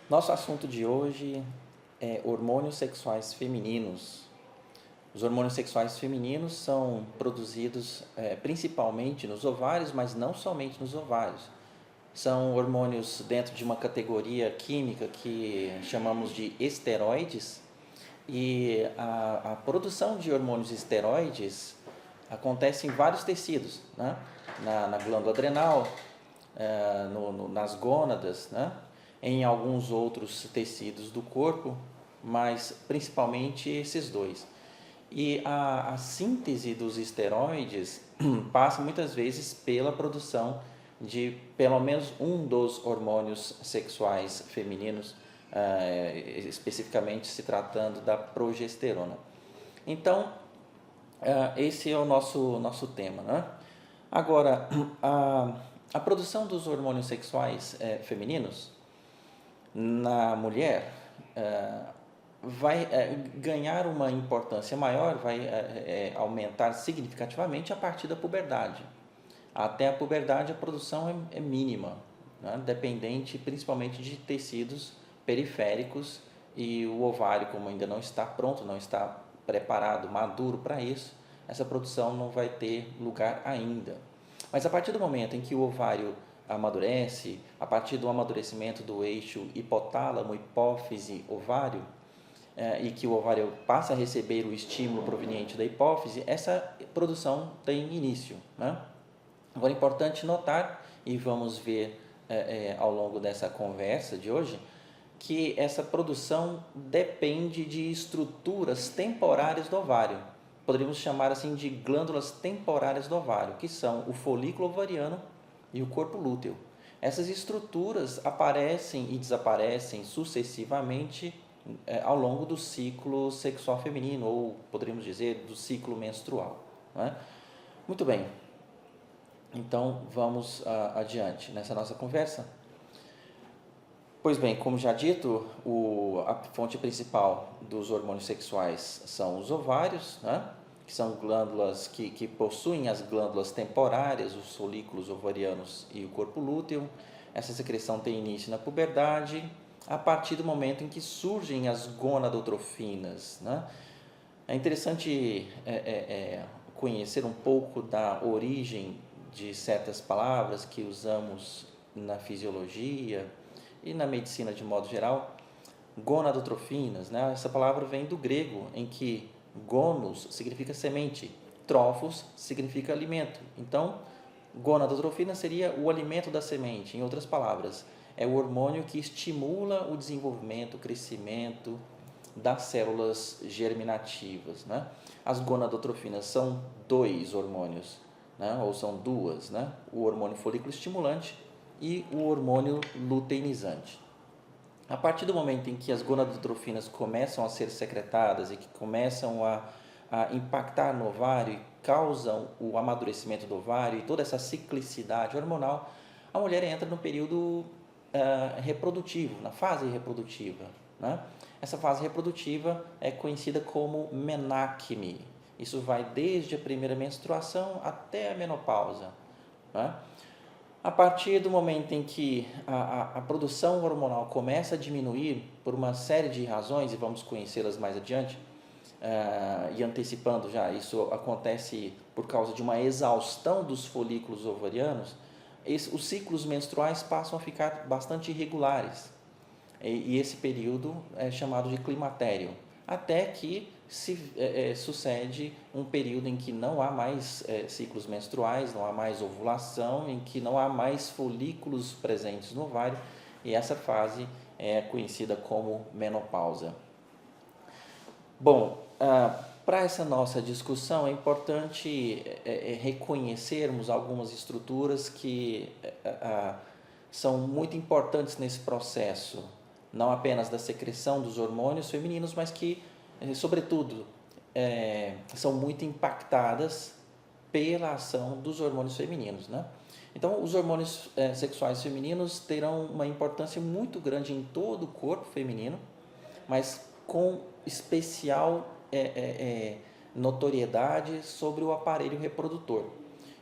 Nosso assunto de hoje é hormônios sexuais femininos. Os hormônios sexuais femininos são produzidos principalmente nos ovários, mas não somente nos ovários. São hormônios dentro de uma categoria química que chamamos de esteroides, e a produção de hormônios esteroides acontece em vários tecidos, né? Na glândula adrenal, nas gônadas, né? Em alguns outros tecidos do corpo, mas principalmente esses dois. E a síntese dos esteroides passa muitas vezes pela produção de pelo menos um dos hormônios sexuais femininos, especificamente se tratando da progesterona. Então, esse é o nosso tema, né? Agora, a produção dos hormônios sexuais femininos na mulher vai ganhar uma importância maior, vai aumentar significativamente a partir da puberdade. Até a puberdade a produção é mínima, né? Dependente principalmente de tecidos periféricos, e o ovário, como ainda não está pronto, não está preparado, maduro para isso, essa produção não vai ter lugar ainda. Mas a partir do momento em que o ovário amadurece, a partir do amadurecimento do eixo hipotálamo, hipófise, ovário, e que o ovário passa a receber o estímulo proveniente da hipófise, essa produção tem início, né? Agora é importante notar, e vamos ver ao longo dessa conversa de hoje, que essa produção depende de estruturas temporárias do ovário. Poderíamos chamar assim de glândulas temporárias do ovário, que são o folículo ovariano e o corpo lúteo. Essas estruturas aparecem e desaparecem sucessivamente ao longo do ciclo sexual feminino, ou poderíamos dizer do ciclo menstrual, não é? Muito bem, então vamos adiante nessa nossa conversa. Pois bem, como já dito, a fonte principal dos hormônios sexuais são os ovários, né? Que são glândulas que possuem as glândulas temporárias, os folículos ovarianos e o corpo lúteo. Essa secreção tem início na puberdade, a partir do momento em que surgem as gonadotrofinas, né? É interessante conhecer um pouco da origem de certas palavras que usamos na fisiologia e na medicina de modo geral. Gonadotrofinas, né? Essa palavra vem do grego, em que gonos significa semente, trófos significa alimento. Então, gonadotrofina seria o alimento da semente. Em outras palavras, é o hormônio que estimula o desenvolvimento, o crescimento das células germinativas, né? As gonadotrofinas são dois hormônios, né? Ou são duas, né? O hormônio folículo estimulante e o hormônio luteinizante. A partir do momento em que as gonadotrofinas começam a ser secretadas e que começam a impactar no ovário e causam o amadurecimento do ovário e toda essa ciclicidade hormonal, a mulher entra no período reprodutivo, na fase reprodutiva, né? Essa fase reprodutiva é conhecida como menacme. Isso vai desde a primeira menstruação até a menopausa, né? A partir do momento em que a produção hormonal começa a diminuir por uma série de razões, e vamos conhecê-las mais adiante, e antecipando já, isso acontece por causa de uma exaustão dos folículos ovarianos, os ciclos menstruais passam a ficar bastante irregulares, e esse período é chamado de climatério, até que sucede um período em que não há mais ciclos menstruais, não há mais ovulação, em que não há mais folículos presentes no ovário, e essa fase é conhecida como menopausa. Bom, para essa nossa discussão é importante reconhecermos algumas estruturas que são muito importantes nesse processo, não apenas da secreção dos hormônios femininos, mas que, sobretudo, são muito impactadas pela ação dos hormônios femininos, né? Então, os hormônios sexuais femininos terão uma importância muito grande em todo o corpo feminino, mas com especial notoriedade sobre o aparelho reprodutor.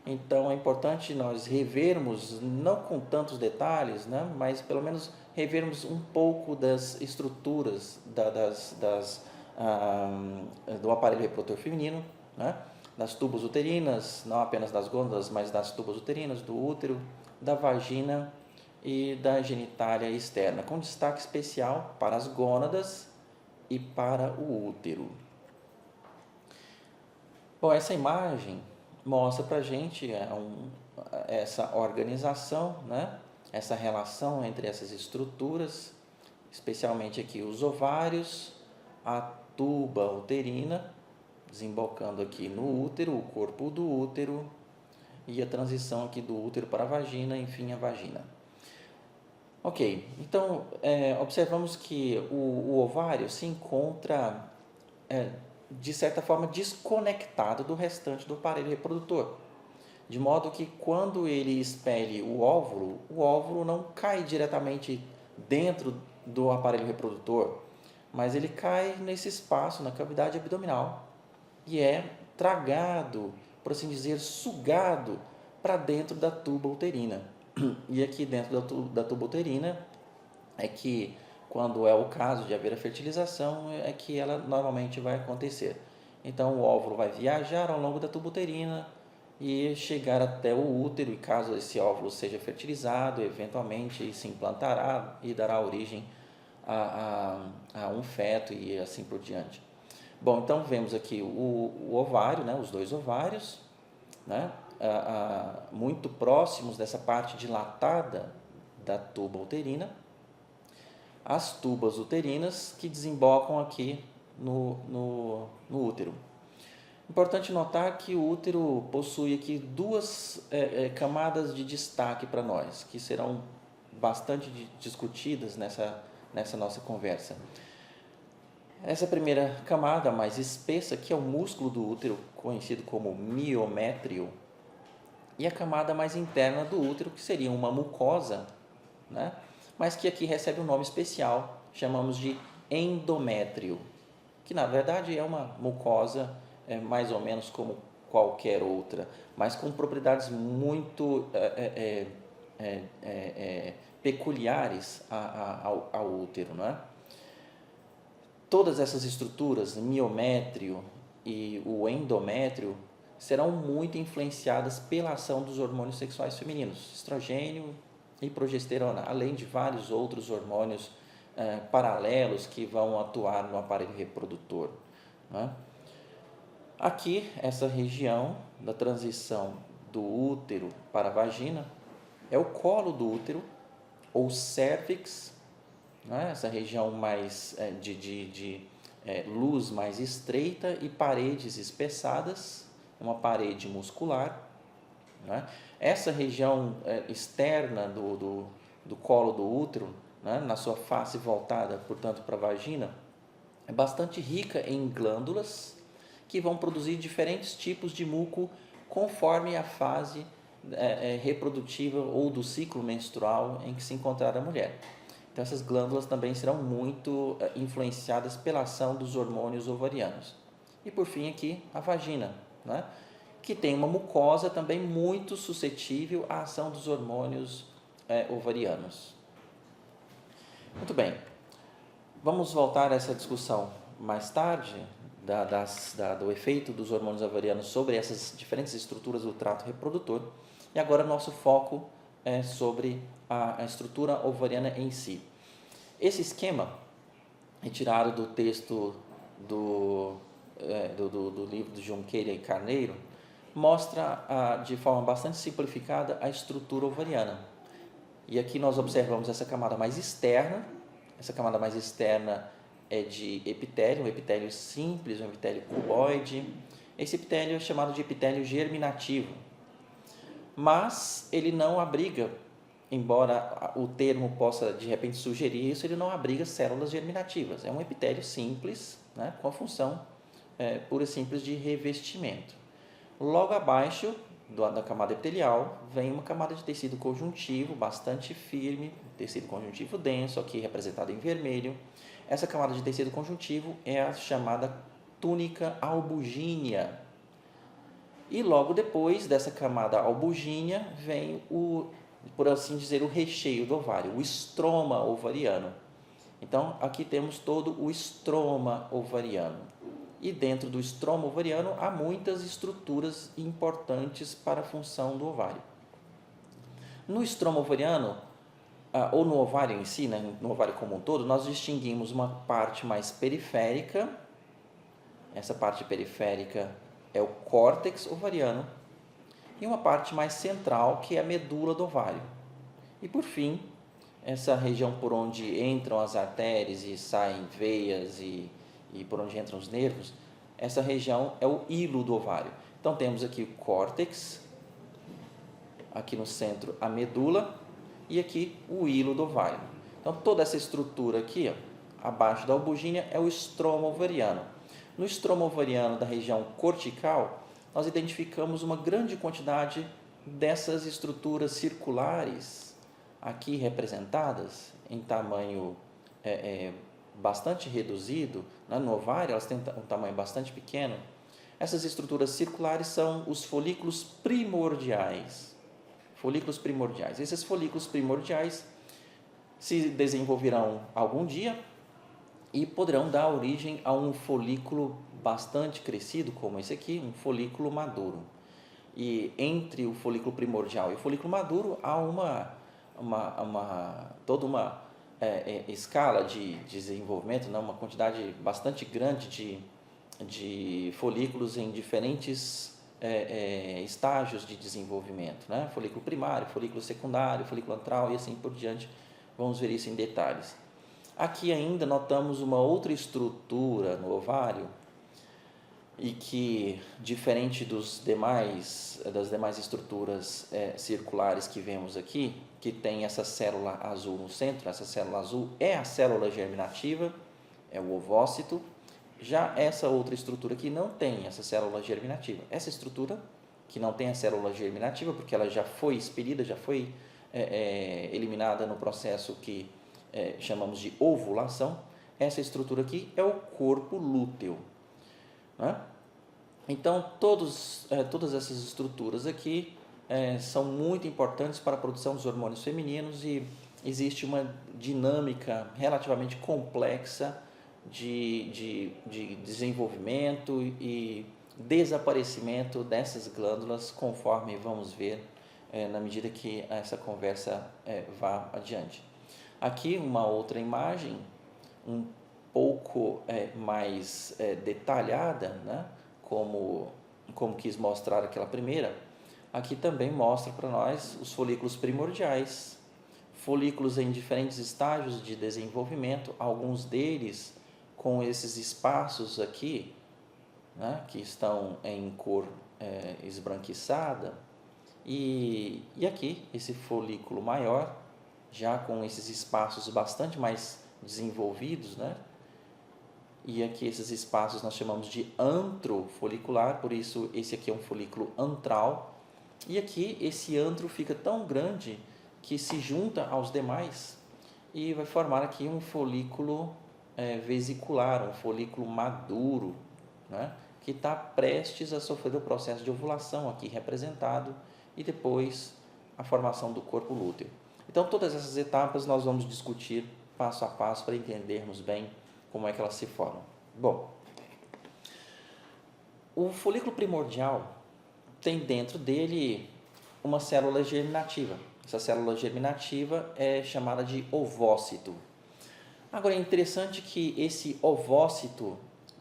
Então é importante nós revermos, não com tantos detalhes, né, mas pelo menos revermos um pouco das estruturas do aparelho reprodutor feminino, né, das tubas uterinas, não apenas das gônadas, mas das tubas uterinas, do útero, da vagina e da genitália externa, com destaque especial para as gônadas e para o útero. Bom, essa imagem mostra para a gente essa organização, né? Essa relação entre essas estruturas, especialmente aqui os ovários, a tuba uterina, desembocando aqui no útero, o corpo do útero, e a transição aqui do útero para a vagina, enfim, a vagina. Ok, então observamos que o ovário se encontra, de certa forma, desconectado do restante do aparelho reprodutor, de modo que quando ele expele o óvulo não cai diretamente dentro do aparelho reprodutor, mas ele cai nesse espaço, na cavidade abdominal, e é tragado, por assim dizer, sugado para dentro da tuba uterina. E aqui dentro da tuba uterina é que, quando é o caso de haver a fertilização, é que ela normalmente vai acontecer. Então o óvulo vai viajar ao longo da tuba uterina e chegar até o útero, e caso esse óvulo seja fertilizado, eventualmente se implantará e dará origem a um feto e assim por diante. Bom, então vemos aqui o ovário, né, os dois ovários, né, muito próximos dessa parte dilatada da tuba uterina, as tubas uterinas que desembocam aqui no útero. Importante notar que o útero possui aqui duas camadas de destaque para nós, que serão bastante discutidas nessa nossa conversa. Essa primeira camada mais espessa, que é o músculo do útero, conhecido como miométrio, e a camada mais interna do útero, que seria uma mucosa, né? Mas que aqui recebe um nome especial, chamamos de endométrio, que na verdade é uma mucosa mais ou menos como qualquer outra, mas com propriedades muito peculiares ao útero, né? Todas essas estruturas, miométrio e o endométrio, serão muito influenciadas pela ação dos hormônios sexuais femininos, estrogênio e progesterona, além de vários outros hormônios paralelos que vão atuar no aparelho reprodutor, né? Aqui, essa região da transição do útero para a vagina é o colo do útero, ou cérvix, né? Essa região mais de luz mais estreita e paredes espessadas, uma parede muscular, né? Essa região externa do colo do útero, né, na sua face voltada, portanto, para a vagina, é bastante rica em glândulas que vão produzir diferentes tipos de muco conforme a fase reprodutiva ou do ciclo menstrual em que se encontrar a mulher. Então, essas glândulas também serão muito influenciadas pela ação dos hormônios ovarianos. E, por fim, aqui, a vagina, né, que tem uma mucosa também muito suscetível à ação dos hormônios ovarianos. Muito bem, vamos voltar a essa discussão mais tarde, do efeito dos hormônios ovarianos sobre essas diferentes estruturas do trato reprodutor. E agora nosso foco é sobre a estrutura ovariana em si. Esse esquema, retirado do texto do livro de Junqueira e Carneiro, mostra de forma bastante simplificada a estrutura ovariana. E aqui nós observamos essa camada mais externa. Essa camada mais externa é de epitélio, um epitélio simples, um epitélio cuboide. Esse epitélio é chamado de epitélio germinativo, mas ele não abriga, embora o termo possa de repente sugerir isso, ele não abriga células germinativas. É um epitélio simples, né, com a função pura e simples de revestimento. Logo abaixo da camada epitelial vem uma camada de tecido conjuntivo bastante firme, tecido conjuntivo denso, aqui representado em vermelho. Essa camada de tecido conjuntivo é a chamada túnica albugínea. E logo depois dessa camada albugínea vem por assim dizer, o recheio do ovário, o estroma ovariano. Então, aqui temos todo o estroma ovariano. E dentro do estroma ovariano há muitas estruturas importantes para a função do ovário. No estroma ovariano, ou no ovário em si, né, no ovário como um todo, nós distinguimos uma parte mais periférica. Essa parte periférica é o córtex ovariano. E uma parte mais central, que é a medula do ovário. E por fim, essa região por onde entram as artérias e saem veias e por onde entram os nervos, essa região é o hilo do ovário. Então temos aqui o córtex, aqui no centro a medula e aqui o hilo do ovário. Então toda essa estrutura aqui, ó, abaixo da albugínea, é o estroma ovariano. No estroma ovariano da região cortical, nós identificamos uma grande quantidade dessas estruturas circulares aqui representadas em tamanho bastante reduzido, né? No ovário elas têm um tamanho bastante pequeno. Essas estruturas circulares são os folículos primordiais. Folículos primordiais. Esses folículos primordiais se desenvolverão algum dia e poderão dar origem a um folículo bastante crescido, como esse aqui, um folículo maduro. E entre o folículo primordial e o folículo maduro há toda uma escala de desenvolvimento, né? Uma quantidade bastante grande de folículos em diferentes estágios de desenvolvimento, né? Folículo primário, folículo secundário, folículo antral e assim por diante. Vamos ver isso em detalhes. Aqui ainda notamos uma outra estrutura no ovário e que, diferente das demais estruturas circulares que vemos aqui, que tem essa célula azul no centro, essa célula azul é a célula germinativa, é o ovócito. Já essa outra estrutura aqui não tem essa célula germinativa. Essa estrutura que não tem a célula germinativa, porque ela já foi expelida, já foi eliminada no processo que chamamos de ovulação, essa estrutura aqui é o corpo lúteo, né? Então, todas essas estruturas aqui são muito importantes para a produção dos hormônios femininos e existe uma dinâmica relativamente complexa de desenvolvimento e desaparecimento dessas glândulas, conforme vamos ver na medida que essa conversa vá adiante. Aqui uma outra imagem, um pouco mais detalhada, né? Como quis mostrar aquela primeira. Aqui também mostra para nós os folículos primordiais, folículos em diferentes estágios de desenvolvimento, alguns deles com esses espaços aqui, né? Que estão em cor esbranquiçada, e aqui esse folículo maior, já com esses espaços bastante mais desenvolvidos, né? E aqui esses espaços nós chamamos de antro folicular, por isso esse aqui é um folículo antral. E aqui esse antro fica tão grande que se junta aos demais e vai formar aqui um folículo vesicular, um folículo maduro, né? Que está prestes a sofrer o processo de ovulação aqui representado e depois a formação do corpo lúteo. Então, todas essas etapas nós vamos discutir passo a passo para entendermos bem como é que elas se formam. Bom, o folículo primordial tem dentro dele uma célula germinativa. Essa célula germinativa é chamada de ovócito. Agora, é interessante que esse ovócito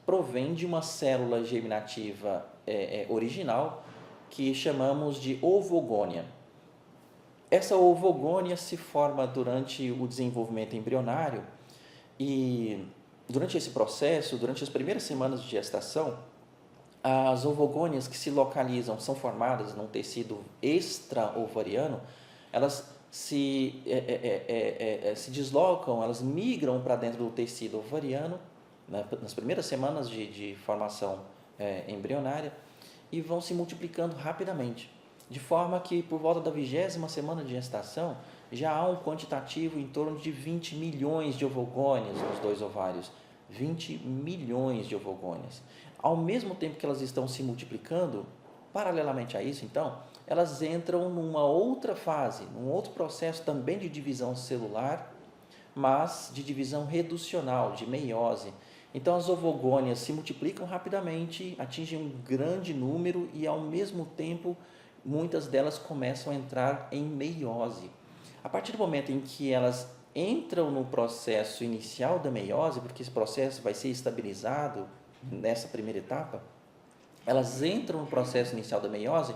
provém de uma célula germinativa original que chamamos de ovogônia. Essa ovogônia se forma durante o desenvolvimento embrionário e durante esse processo, durante as primeiras semanas de gestação, as ovogônias que se localizam, são formadas num tecido extra-ovariano, elas se deslocam, elas migram para dentro do tecido ovariano, nas primeiras semanas de formação embrionária, e vão se multiplicando rapidamente, de forma que por volta da 20ª semana de gestação, já há um quantitativo em torno de 20 milhões de ovogônias nos dois ovários. 20 milhões de ovogônias. Ao mesmo tempo que elas estão se multiplicando, Paralelamente a isso, então, elas entram numa outra fase, num outro processo também de divisão celular, mas de divisão reducional, de meiose. Então, as ovogônias se multiplicam rapidamente, atingem um grande número e, ao mesmo tempo, muitas delas começam a entrar em meiose. A partir do momento em que elas entram no processo inicial da meiose, porque esse processo vai ser estabilizado nessa primeira etapa, elas entram no processo inicial da meiose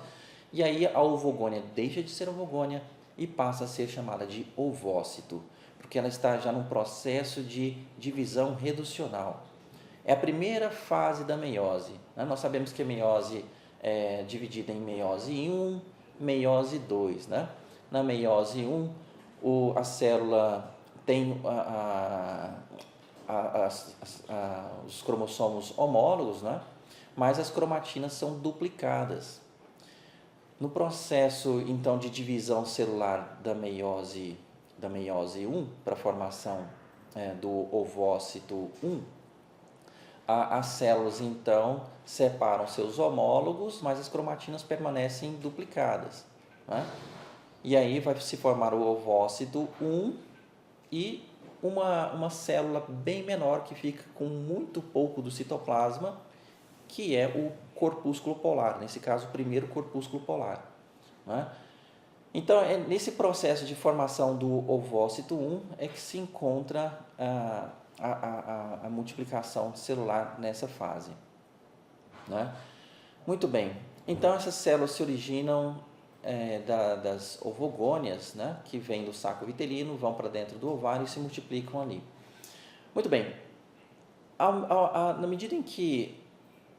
e aí a ovogônia deixa de ser ovogônia e passa a ser chamada de ovócito, porque ela está já num processo de divisão reducional. É a primeira fase da meiose. Nós sabemos que a meiose é dividida em meiose 1, meiose 2. Na meiose 1, a célula tem os cromossomos homólogos, mas as cromatinas são duplicadas. No processo, então, de divisão celular da meiose 1, para a formação do ovócito 1, as células, então, separam seus homólogos, mas as cromatinas permanecem duplicadas. E aí vai se formar o ovócito 1 e uma célula bem menor que fica com muito pouco do citoplasma, que é o corpúsculo polar, nesse caso, o primeiro corpúsculo polar. Então, é nesse processo de formação do ovócito 1 é que se encontra a multiplicação celular nessa fase. Muito bem, então essas células se originam das ovogônias, que vêm do saco vitelino, vão para dentro do ovário e se multiplicam ali. Muito bem, na medida em que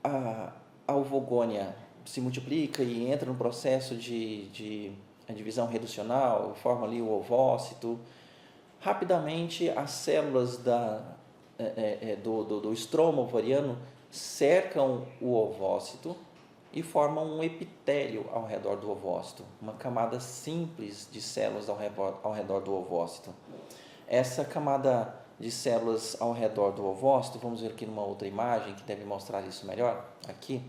a ovogônia se multiplica e entra no processo de divisão reducional, forma ali o ovócito, rapidamente as células do estroma ovariano cercam o ovócito e formam um epitélio ao redor do ovócito, uma camada simples de células ao redor do ovócito. Essa camada de células ao redor do ovócito, vamos ver aqui numa outra imagem que deve mostrar isso melhor, aqui.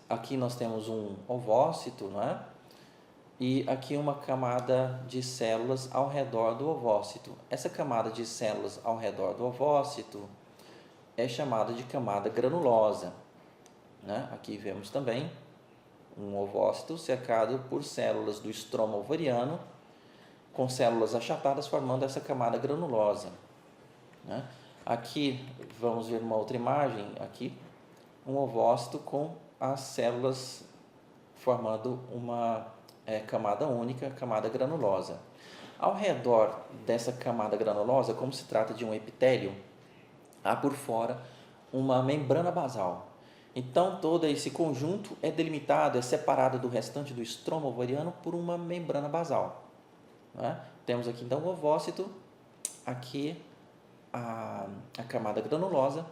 Aqui nós temos um ovócito, e aqui uma camada de células ao redor do ovócito. Essa camada de células ao redor do ovócito é chamada de camada granulosa. Aqui vemos também um ovócito cercado por células do estroma ovariano, com células achatadas formando essa camada granulosa. Aqui vamos ver uma outra imagem, aqui um ovócito com as células formando uma camada única, camada granulosa. Ao redor dessa camada granulosa, como se trata de um epitélio, há por fora uma membrana basal. Então, todo esse conjunto é delimitado, é separado do restante do estroma ovariano por uma membrana basal. Temos aqui, então, o ovócito, aqui a camada granulosa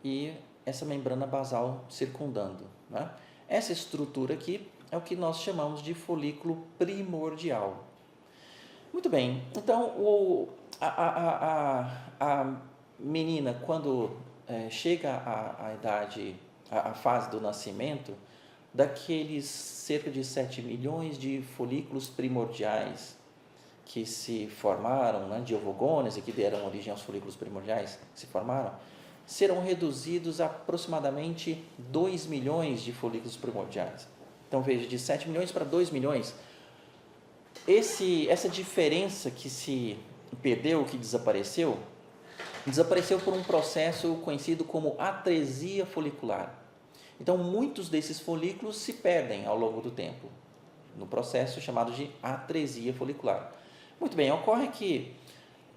e essa membrana basal circundando. Essa estrutura aqui é o que nós chamamos de folículo primordial. Muito bem, então a menina, quando chega à idade, à fase do nascimento, daqueles cerca de 7 milhões de folículos primordiais que se formaram, de ovogônias e que deram origem aos folículos primordiais que se formaram, serão reduzidos a aproximadamente 2 milhões de folículos primordiais. Então, veja, de 7 milhões para 2 milhões. Essa diferença que se perdeu, que desapareceu por um processo conhecido como atresia folicular. Então, muitos desses folículos se perdem ao longo do tempo, no processo chamado de atresia folicular. Muito bem, ocorre que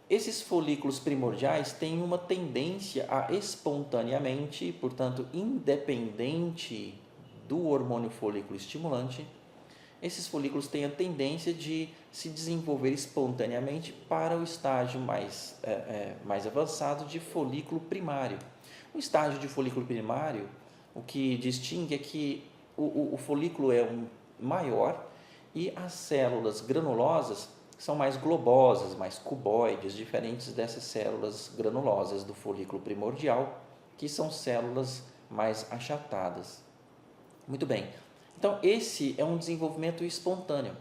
esses folículos primordiais têm uma tendência a espontaneamente, portanto, independente do hormônio folículo estimulante, esses folículos têm a tendência de se desenvolver espontaneamente para o estágio mais avançado de folículo primário. O estágio de folículo primário, o que distingue é que o folículo é maior e as células granulosas são mais globosas, mais cuboides, diferentes dessas células granulosas do folículo primordial, que são células mais achatadas. Muito bem. Então, esse é um desenvolvimento espontâneo.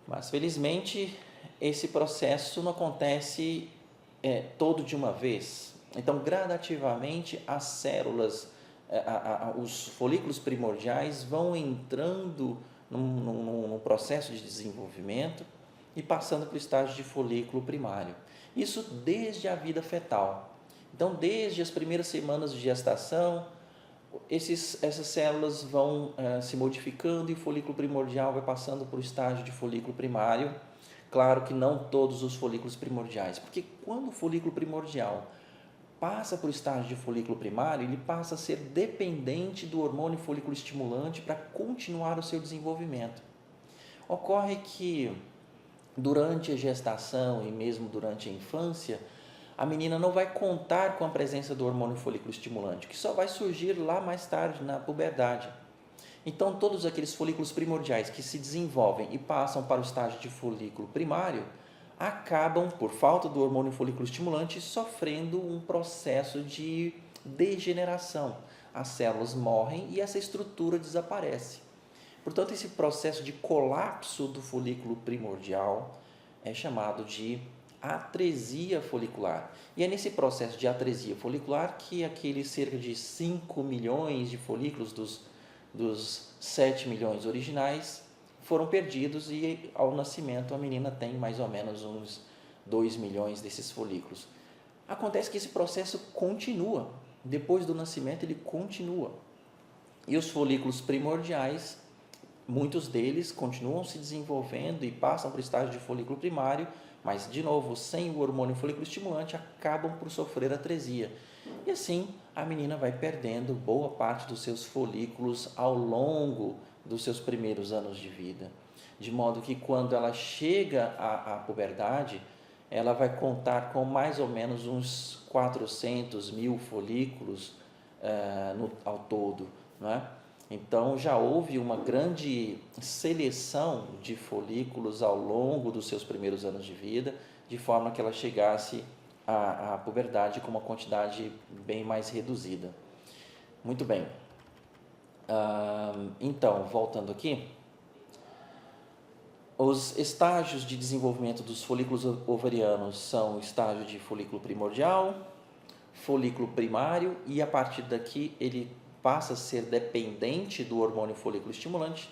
Mas, felizmente, esse processo não acontece todo de uma vez. Então, gradativamente, as células, os folículos primordiais vão entrando num processo de desenvolvimento e passando para o estágio de folículo primário. Isso desde a vida fetal. Então, desde as primeiras semanas de gestação, essas células vão se modificando e o folículo primordial vai passando para o estágio de folículo primário. Claro que não todos os folículos primordiais, porque quando o folículo primordial passa para o estágio de folículo primário, ele passa a ser dependente do hormônio folículo estimulante para continuar o seu desenvolvimento. Ocorre que durante a gestação e mesmo durante a infância, a menina não vai contar com a presença do hormônio folículo estimulante, que só vai surgir lá mais tarde, na puberdade. Então, todos aqueles folículos primordiais que se desenvolvem e passam para o estágio de folículo primário, acabam, por falta do hormônio folículo estimulante, sofrendo um processo de degeneração. As células morrem e essa estrutura desaparece. Portanto, esse processo de colapso do folículo primordial é chamado de atresia folicular. E é nesse processo de atresia folicular que aqueles cerca de 5 milhões de folículos dos 7 milhões originais foram perdidos e ao nascimento a menina tem mais ou menos uns 2 milhões desses folículos. Acontece que esse processo continua, depois do nascimento ele continua. E os folículos primordiais, muitos deles continuam se desenvolvendo e passam para o estágio de folículo primário, mas, de novo, sem o hormônio folículo estimulante, acabam por sofrer atresia. E assim, a menina vai perdendo boa parte dos seus folículos ao longo dos seus primeiros anos de vida. De modo que, quando ela chega à puberdade, ela vai contar com mais ou menos uns 400 mil folículos ao todo, não é? Então, já houve uma grande seleção de folículos ao longo dos seus primeiros anos de vida, de forma que ela chegasse à puberdade com uma quantidade bem mais reduzida. Muito bem. Então, voltando aqui, os estágios de desenvolvimento dos folículos ovarianos são o estágio de folículo primordial, folículo primário, e a partir daqui ele passa a ser dependente do hormônio folículo estimulante,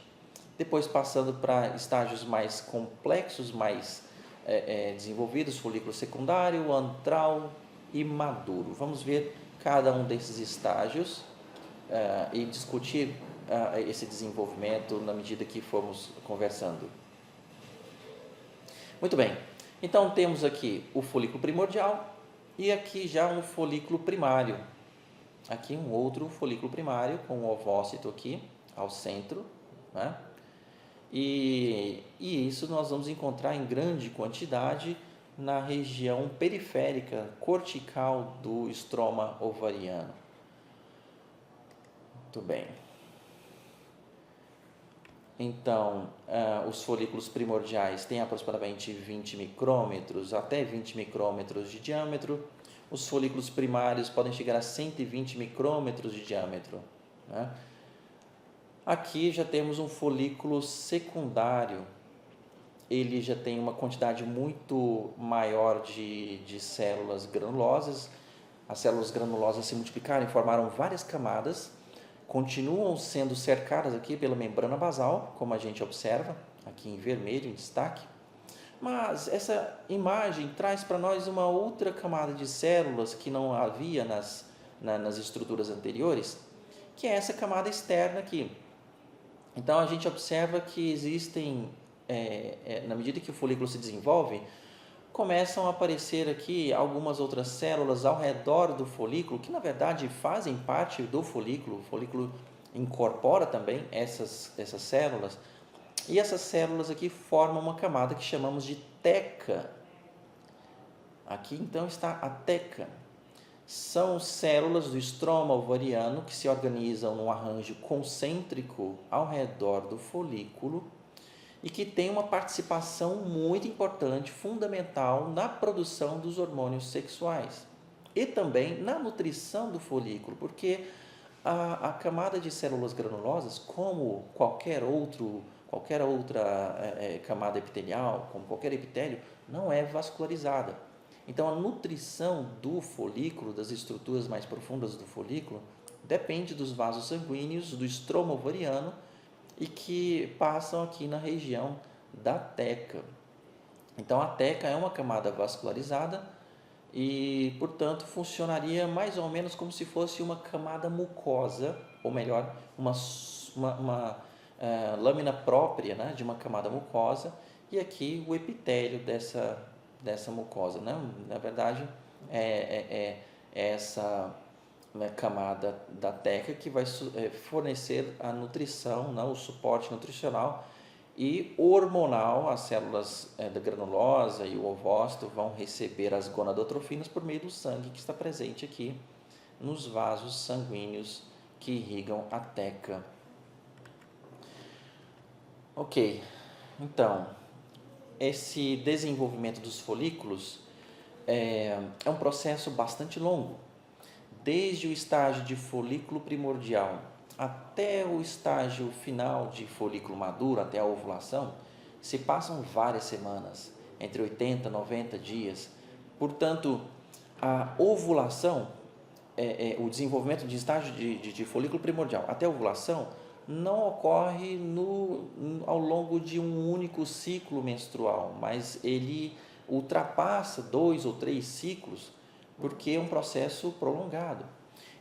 depois passando para estágios mais complexos, mais desenvolvidos, folículo secundário, antral e maduro. Vamos ver cada um desses estágios e discutir esse desenvolvimento na medida que formos conversando. Muito bem, então temos aqui o folículo primordial e aqui já um folículo primário. Aqui um outro folículo primário com o ovócito aqui ao centro, né? E isso nós vamos encontrar em grande quantidade na região periférica cortical do estroma ovariano. Muito bem. Então, os folículos primordiais têm aproximadamente 20 micrômetros, até 20 micrômetros de diâmetro. Os folículos primários podem chegar a 120 micrômetros de diâmetro, né? Aqui já temos um folículo secundário. Ele já tem uma quantidade muito maior de células granulosas. As células granulosas se multiplicaram e formaram várias camadas. Continuam sendo cercadas aqui pela membrana basal, como a gente observa, aqui em vermelho, em destaque. Mas essa imagem traz para nós uma outra camada de células que não havia nas estruturas anteriores, que é essa camada externa aqui. Então, a gente observa que existem, na medida que o folículo se desenvolve, começam a aparecer aqui algumas outras células ao redor do folículo, que na verdade fazem parte do folículo. O folículo incorpora também essas células. E essas células aqui formam uma camada que chamamos de teca. Aqui então está a teca. São células do estroma ovariano que se organizam num arranjo concêntrico ao redor do folículo e que tem uma participação muito importante, fundamental na produção dos hormônios sexuais e também na nutrição do folículo, porque a camada de células granulosas, como qualquer outra camada epitelial, como qualquer epitélio, não é vascularizada. Então, a nutrição do folículo, das estruturas mais profundas do folículo, depende dos vasos sanguíneos, do estroma ovariano, e que passam aqui na região da teca. Então, a teca é uma camada vascularizada e, portanto, funcionaria mais ou menos como se fosse uma camada mucosa, ou melhor, uma lâmina própria, né, de uma camada mucosa, e aqui o epitélio dessa mucosa, né? Na verdade, é essa, né, camada da teca que vai fornecer a nutrição, né, o suporte nutricional e hormonal. As células da granulosa e o ovócito vão receber as gonadotrofinas por meio do sangue que está presente aqui nos vasos sanguíneos que irrigam a teca. Ok, então, esse desenvolvimento dos folículos é um processo bastante longo. Desde o estágio de folículo primordial até o estágio final de folículo maduro, até a ovulação, se passam várias semanas, entre 80 e 90 dias. Portanto, a ovulação, o desenvolvimento de estágio de folículo primordial até a ovulação, não ocorre ao longo de um único ciclo menstrual, mas ele ultrapassa 2 ou 3 ciclos, porque é um processo prolongado.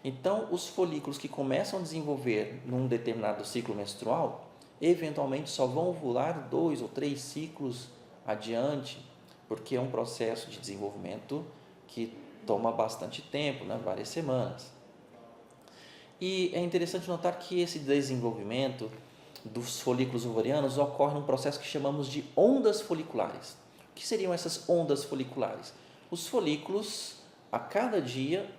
Então, os folículos que começam a desenvolver num determinado ciclo menstrual, eventualmente só vão ovular 2 ou 3 ciclos adiante, porque é um processo de desenvolvimento que toma bastante tempo, né? Várias semanas. E é interessante notar que esse desenvolvimento dos folículos ovarianos ocorre num processo que chamamos de ondas foliculares. O que seriam essas ondas foliculares? Os folículos, a cada dia,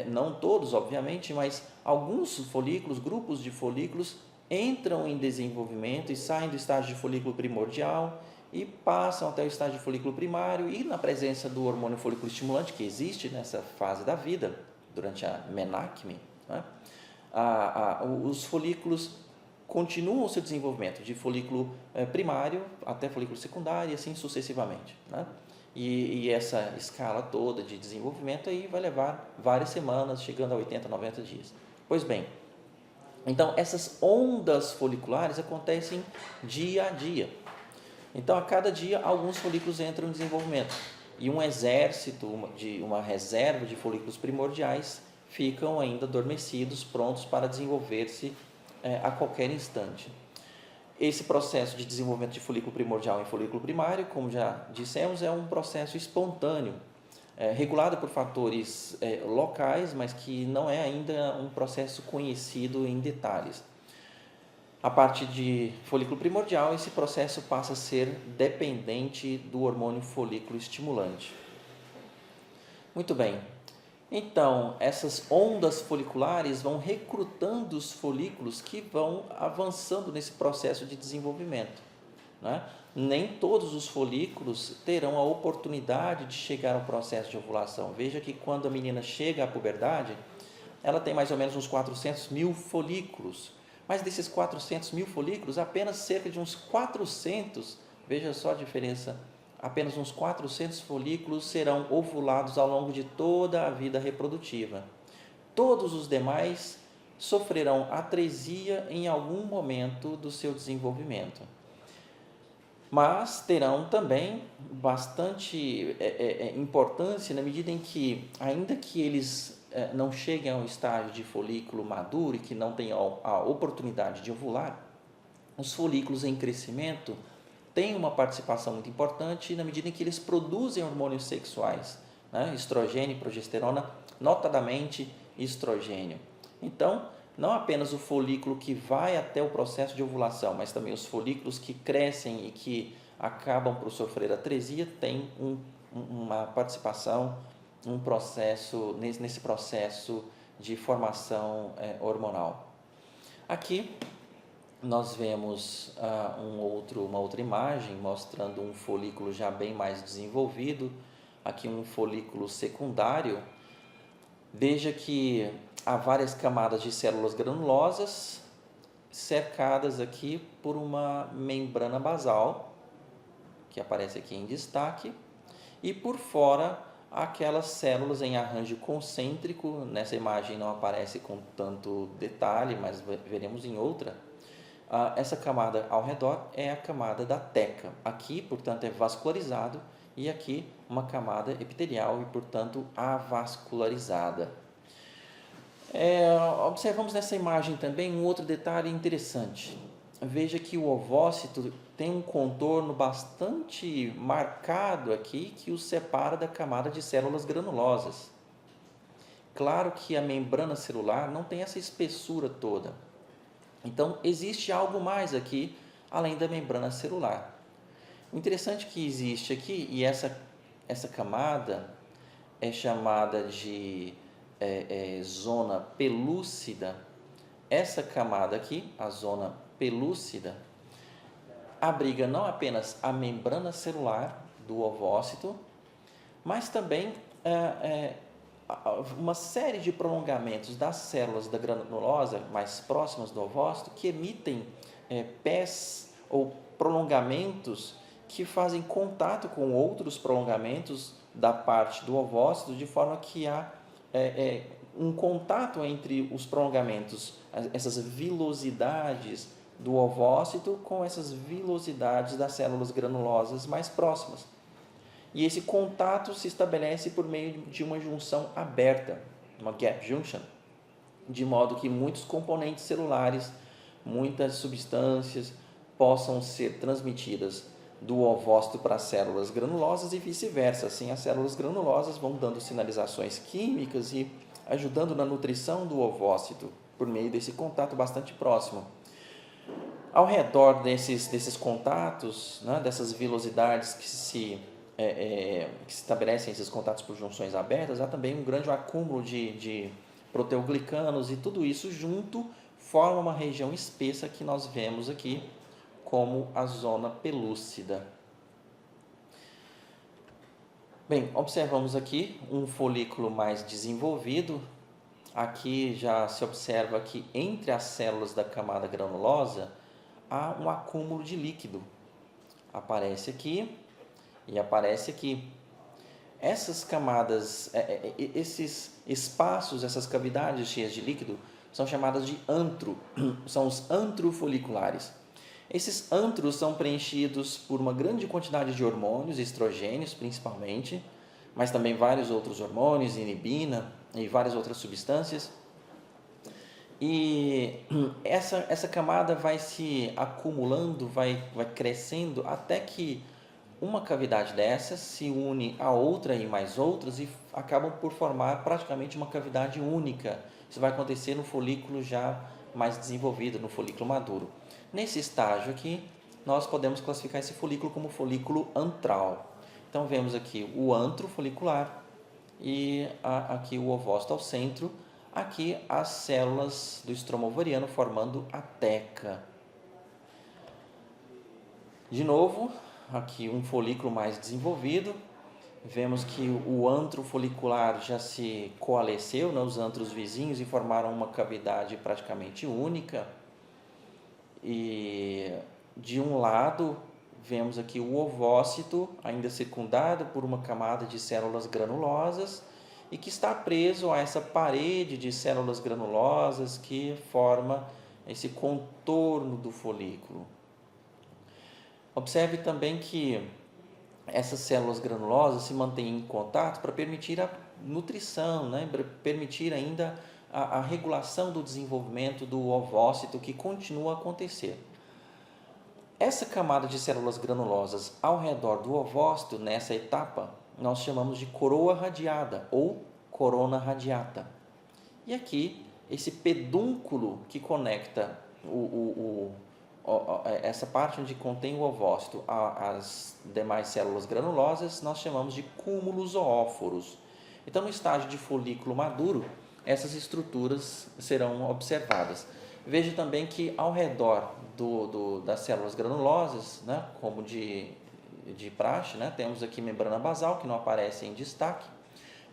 não todos, obviamente, mas alguns folículos, grupos de folículos, entram em desenvolvimento e saem do estágio de folículo primordial e passam até o estágio de folículo primário, e na presença do hormônio folículo estimulante, que existe nessa fase da vida, durante a menacme, né? Os folículos continuam o seu desenvolvimento de folículo primário até folículo secundário e assim sucessivamente, né? E essa escala toda de desenvolvimento aí vai levar várias semanas, chegando a 80, 90 dias. Pois bem, então essas ondas foliculares acontecem dia a dia. Então, a cada dia, alguns folículos entram em desenvolvimento e um exército, uma reserva de folículos primordiais ficam ainda adormecidos, prontos para desenvolver-se a qualquer instante. Esse processo de desenvolvimento de folículo primordial em folículo primário, como já dissemos, é um processo espontâneo, regulado por fatores locais, mas que não é ainda um processo conhecido em detalhes. A partir de folículo primordial, esse processo passa a ser dependente do hormônio folículo estimulante. Muito bem. Então, essas ondas foliculares vão recrutando os folículos que vão avançando nesse processo de desenvolvimento, né? Nem todos os folículos terão a oportunidade de chegar ao processo de ovulação. Veja que quando a menina chega à puberdade, ela tem mais ou menos uns 400 mil folículos, mas desses 400 mil folículos, apenas cerca de uns 400, veja só a diferença, apenas uns 400 folículos serão ovulados ao longo de toda a vida reprodutiva. Todos os demais sofrerão atresia em algum momento do seu desenvolvimento, mas terão também bastante importância na medida em que, ainda que eles não cheguem ao estágio de folículo maduro e que não tenham a oportunidade de ovular, os folículos em crescimento têm uma participação muito importante na medida em que eles produzem hormônios sexuais, né? Estrogênio e progesterona, notadamente estrogênio. Então, não apenas o folículo que vai até o processo de ovulação, mas também os folículos que crescem e que acabam por sofrer atresia têm uma participação, um processo, nesse processo de formação hormonal. Aqui nós vemos uma outra imagem mostrando um folículo já bem mais desenvolvido, aqui um folículo secundário, Veja que há várias camadas de células granulosas cercadas aqui por uma membrana basal, que aparece aqui em destaque, e por fora aquelas células em arranjo concêntrico. Nessa imagem não aparece com tanto detalhe, mas veremos em outra. Essa camada ao redor é a camada da teca. Aqui, portanto, é vascularizado, e aqui uma camada epitelial e, portanto, avascularizada. Observamos nessa imagem também um outro detalhe interessante. Veja que o ovócito tem um contorno bastante marcado aqui que o separa da camada de células granulosas. Claro que a membrana celular não tem essa espessura toda. Então, existe algo mais aqui além da membrana celular. O interessante que existe aqui, e essa camada é chamada de zona pelúcida. Essa camada aqui, a zona pelúcida, abriga não apenas a membrana celular do ovócito, mas também uma série de prolongamentos das células da granulosa mais próximas do ovócito que emitem pés ou prolongamentos que fazem contato com outros prolongamentos da parte do ovócito, de forma que há um contato entre os prolongamentos, essas vilosidades do ovócito com essas vilosidades das células granulosas mais próximas. E esse contato se estabelece por meio de uma junção aberta, uma gap junction, de modo que muitos componentes celulares, muitas substâncias possam ser transmitidas do ovócito para as células granulosas e vice-versa. Assim, as células granulosas vão dando sinalizações químicas e ajudando na nutrição do ovócito por meio desse contato bastante próximo. Ao redor desses contatos, né, dessas vilosidades que se estabelecem esses contatos por junções abertas, há também um grande acúmulo de proteoglicanos, e tudo isso junto forma uma região espessa que nós vemos aqui como a zona pelúcida. Bem, observamos aqui um folículo mais desenvolvido. Aqui já se observa que entre as células da camada granulosa há um acúmulo de líquido. Aparece aqui e aparece aqui. Essas camadas, esses espaços, essas cavidades cheias de líquido são chamadas de antro, são os antrofoliculares. Esses antros são preenchidos por uma grande quantidade de hormônios, estrogênios principalmente, mas também vários outros hormônios, inibina e várias outras substâncias. E essa camada vai se acumulando, vai crescendo, até que uma cavidade dessas se une a outra e mais outras e acabam por formar praticamente uma cavidade única. Isso vai acontecer no folículo já mais desenvolvido, no folículo maduro. Nesse estágio aqui, nós podemos classificar esse folículo como folículo antral. Então, vemos aqui o antro folicular e aqui o ovócito ao centro. Aqui as células do estroma ovariano formando a teca. De novo, aqui um folículo mais desenvolvido. Vemos que o antro folicular já se coalesceu, né, os antros vizinhos, e formaram uma cavidade praticamente única. E de um lado vemos aqui o ovócito ainda circundado por uma camada de células granulosas e que está preso a essa parede de células granulosas que forma esse contorno do folículo. Observe também que essas células granulosas se mantêm em contato para permitir a nutrição, né? Para permitir ainda a regulação do desenvolvimento do ovócito, que continua a acontecer. Essa camada de células granulosas ao redor do ovócito, nessa etapa, nós chamamos de coroa radiada ou corona radiata. E aqui, esse pedúnculo que conecta essa parte onde contém o ovócito às demais células granulosas, nós chamamos de cúmulos zoóforos. Então, no estágio de folículo maduro, essas estruturas serão observadas. Veja também que ao redor das células granulosas, né, como de praxe, temos aqui membrana basal, que não aparece em destaque,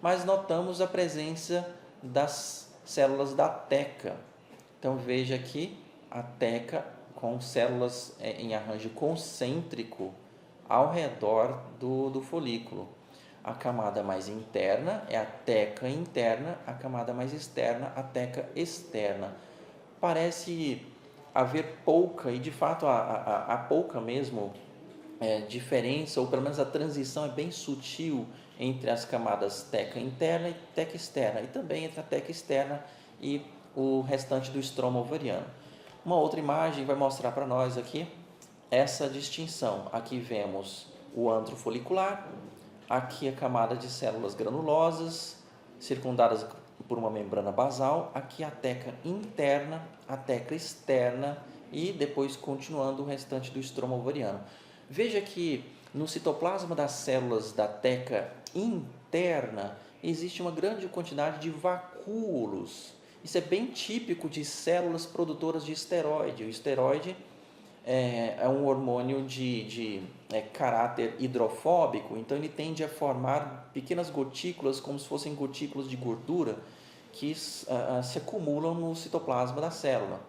mas notamos a presença das células da teca. Então veja aqui a teca com células em arranjo concêntrico ao redor do folículo. A camada mais interna é a teca interna, a camada mais externa, a teca externa. Parece haver pouca, e de fato há pouca mesmo diferença, ou pelo menos a transição é bem sutil entre as camadas teca interna e teca externa, e também entre a teca externa e o restante do estroma ovariano. Uma outra imagem vai mostrar para nós aqui essa distinção. Aqui vemos o antro folicular, aqui a camada de células granulosas, circundadas por uma membrana basal, aqui a teca interna, a teca externa e depois continuando o restante do estroma ovariano. Veja que no citoplasma das células da teca interna existe uma grande quantidade de vacúolos. Isso é bem típico de células produtoras de esteroide. O esteroide é um hormônio de caráter hidrofóbico, então ele tende a formar pequenas gotículas, como se fossem gotículas de gordura, que se acumulam no citoplasma da célula.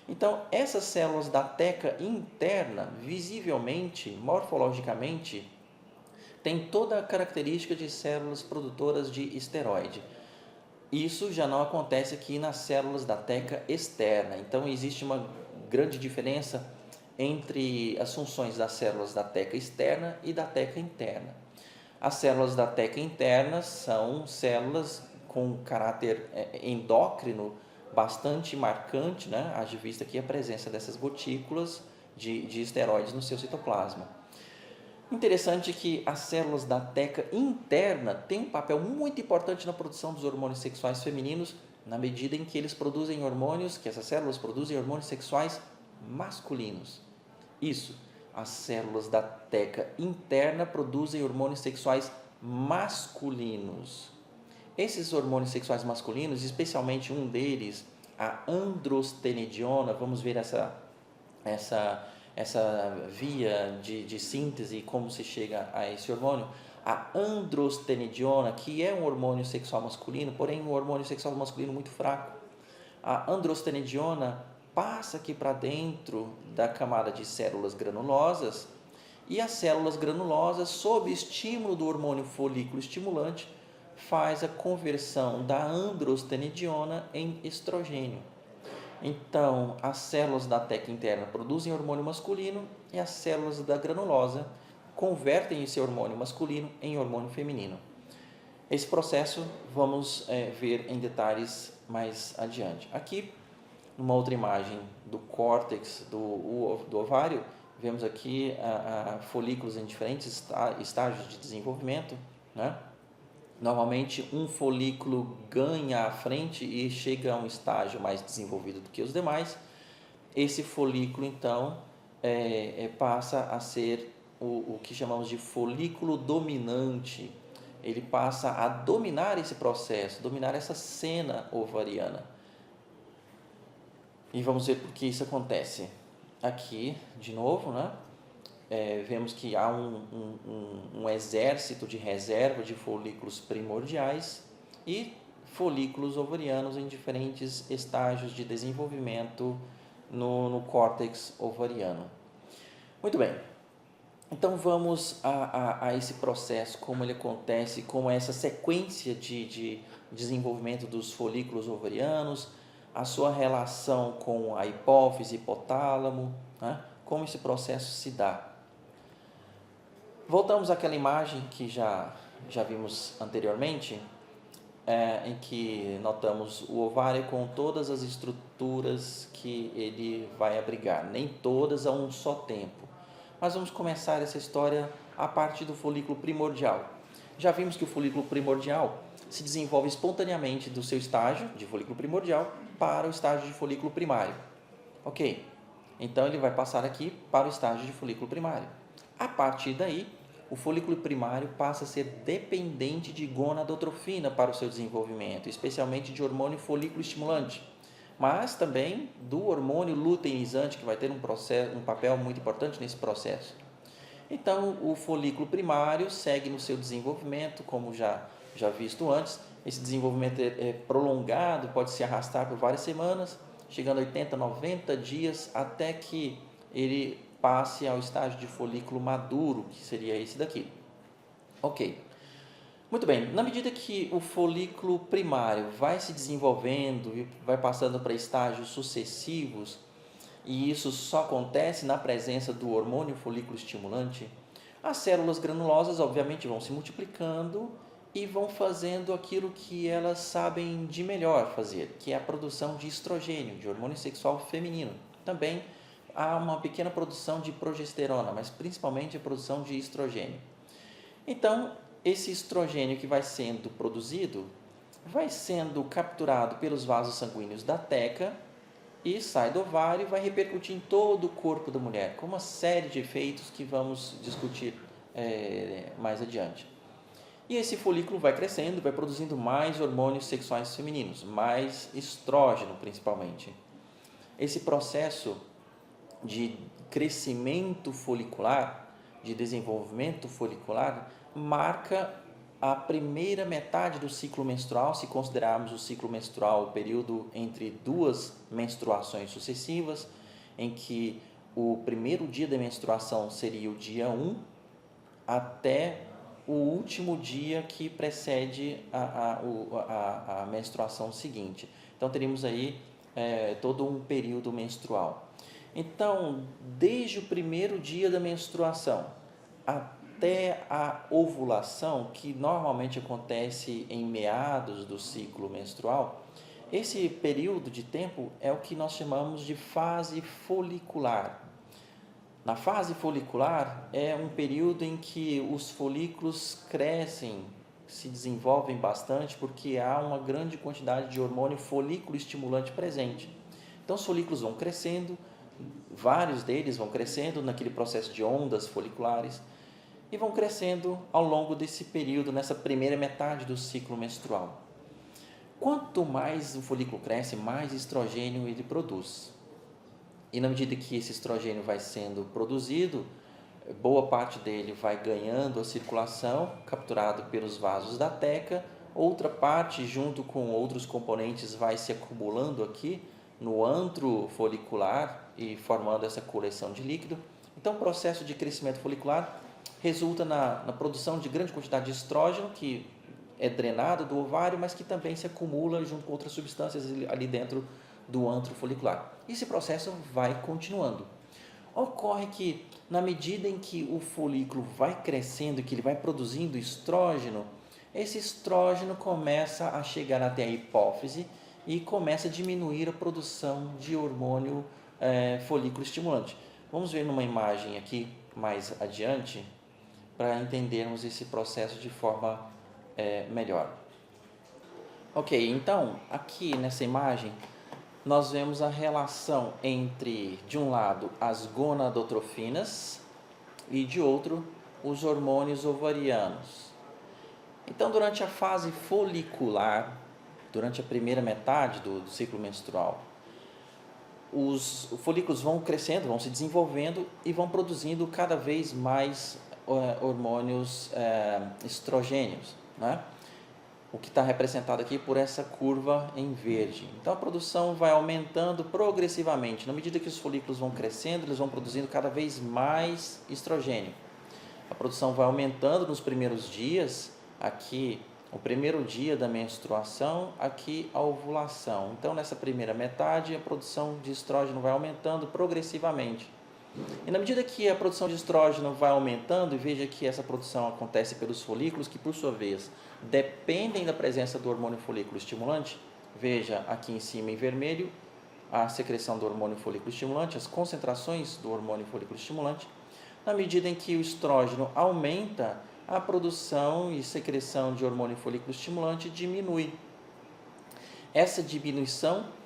Então, essas células da teca interna, visivelmente, morfologicamente, têm toda a característica de células produtoras de esteroide. Isso já não acontece aqui nas células da teca externa. Então, existe uma grande diferença entre as funções das células da teca externa e da teca interna. As células da teca interna são células com caráter endócrino bastante marcante, né? Haja vista aqui a presença dessas gotículas de esteroides no seu citoplasma. Interessante que as células da teca interna têm um papel muito importante na produção dos hormônios sexuais femininos, na medida em que eles produzem hormônios, que essas células produzem hormônios sexuais masculinos. Isso, as células da teca interna produzem hormônios sexuais masculinos. Esses hormônios sexuais masculinos, especialmente um deles, a androstenediona, vamos ver essa via de síntese, como se chega a esse hormônio. A androstenediona, que é um hormônio sexual masculino, porém um hormônio sexual masculino muito fraco. A androstenediona passa aqui para dentro da camada de células granulosas, e as células granulosas, sob estímulo do hormônio folículo estimulante, faz a conversão da androstenediona em estrogênio. Então, as células da teca interna produzem hormônio masculino e as células da granulosa convertem esse hormônio masculino em hormônio feminino. Esse processo vamos ver em detalhes mais adiante. Aqui, numa outra imagem do córtex do ovário, vemos aqui folículos em diferentes estágios de desenvolvimento, né? Normalmente um folículo ganha à frente e chega a um estágio mais desenvolvido do que os demais. Esse folículo então passa a ser o que chamamos de folículo dominante. Ele passa a dominar esse processo, dominar essa cena ovariana. E vamos ver por que isso acontece. Aqui, de novo, né? Vemos que há um exército de reserva de folículos primordiais e folículos ovarianos em diferentes estágios de desenvolvimento no córtex ovariano. Muito bem, então vamos a esse processo, como ele acontece, como é essa sequência de desenvolvimento dos folículos ovarianos, a sua relação com a hipófise, hipotálamo, né? Como esse processo se dá. Voltamos àquela imagem que já vimos anteriormente, em que notamos o ovário com todas as estruturas que ele vai abrigar, nem todas a um só tempo. Mas vamos começar essa história a partir do folículo primordial. Já vimos que o folículo primordial se desenvolve espontaneamente do seu estágio de folículo primordial para o estágio de folículo primário. Ok, então ele vai passar aqui para o estágio de folículo primário. A partir daí, o folículo primário passa a ser dependente de gonadotrofina para o seu desenvolvimento, especialmente de hormônio folículo estimulante, mas também do hormônio luteinizante, que vai ter um papel muito importante nesse processo. Então, o folículo primário segue no seu desenvolvimento, como já visto antes, esse desenvolvimento é prolongado, pode se arrastar por várias semanas, chegando a 80, 90 dias, até que ele passe ao estágio de folículo maduro, que seria esse daqui. Ok. Muito bem, na medida que o folículo primário vai se desenvolvendo e vai passando para estágios sucessivos, e isso só acontece na presença do hormônio folículo estimulante, as células granulosas obviamente vão se multiplicando e vão fazendo aquilo que elas sabem de melhor fazer, que é a produção de estrogênio, de hormônio sexual feminino. Também há uma pequena produção de progesterona, mas principalmente a produção de estrogênio. Então, esse estrogênio que vai sendo produzido vai sendo capturado pelos vasos sanguíneos da teca e sai do ovário e vai repercutir em todo o corpo da mulher, com uma série de efeitos que vamos discutir mais adiante. E esse folículo vai crescendo, vai produzindo mais hormônios sexuais femininos, mais estrógeno principalmente. Esse processo de crescimento folicular, de desenvolvimento folicular, marca a primeira metade do ciclo menstrual, se considerarmos o ciclo menstrual o período entre duas menstruações sucessivas, em que o primeiro dia da menstruação seria o dia 1 até o último dia que precede a menstruação seguinte. Então, teríamos aí todo um período menstrual. Então, desde o primeiro dia da menstruação até a ovulação, que normalmente acontece em meados do ciclo menstrual, esse período de tempo é o que nós chamamos de fase folicular. Na fase folicular é um período em que os folículos crescem, se desenvolvem bastante, porque há uma grande quantidade de hormônio folículo estimulante presente. Então os folículos vão crescendo, vários deles vão crescendo naquele processo de ondas foliculares e vão crescendo ao longo desse período, nessa primeira metade do ciclo menstrual. Quanto mais o folículo cresce, mais estrogênio ele produz. E na medida que esse estrogênio vai sendo produzido, boa parte dele vai ganhando a circulação, capturado pelos vasos da teca, outra parte, junto com outros componentes, vai se acumulando aqui no antro folicular e formando essa coleção de líquido. Então, o processo de crescimento folicular resulta na produção de grande quantidade de estrógeno, que é drenado do ovário, mas que também se acumula junto com outras substâncias ali dentro do antro folicular. Esse processo vai continuando. Ocorre que, na medida em que o folículo vai crescendo, que ele vai produzindo estrógeno, esse estrógeno começa a chegar até a hipófise e começa a diminuir a produção de hormônio folículo estimulante. Vamos ver numa imagem aqui mais adiante, para entendermos esse processo de forma melhor. Ok, então, aqui nessa imagem, nós vemos a relação entre, de um lado, as gonadotrofinas e, de outro, os hormônios ovarianos. Então, durante a fase folicular, durante a primeira metade do ciclo menstrual, os folículos vão crescendo, vão se desenvolvendo e vão produzindo cada vez mais hormônios estrogênios, né? O que está representado aqui por essa curva em verde. Então, a produção vai aumentando progressivamente. Na medida que os folículos vão crescendo, eles vão produzindo cada vez mais estrogênio. A produção vai aumentando nos primeiros dias, aqui o primeiro dia da menstruação, aqui a ovulação. Então, nessa primeira metade, a produção de estrógeno vai aumentando progressivamente. E na medida que a produção de estrógeno vai aumentando, e veja que essa produção acontece pelos folículos, que por sua vez dependem da presença do hormônio folículo estimulante, veja aqui em cima em vermelho a secreção do hormônio folículo estimulante, as concentrações do hormônio folículo estimulante. Na medida em que o estrógeno aumenta, a produção e secreção de hormônio folículo estimulante diminui. Essa diminuição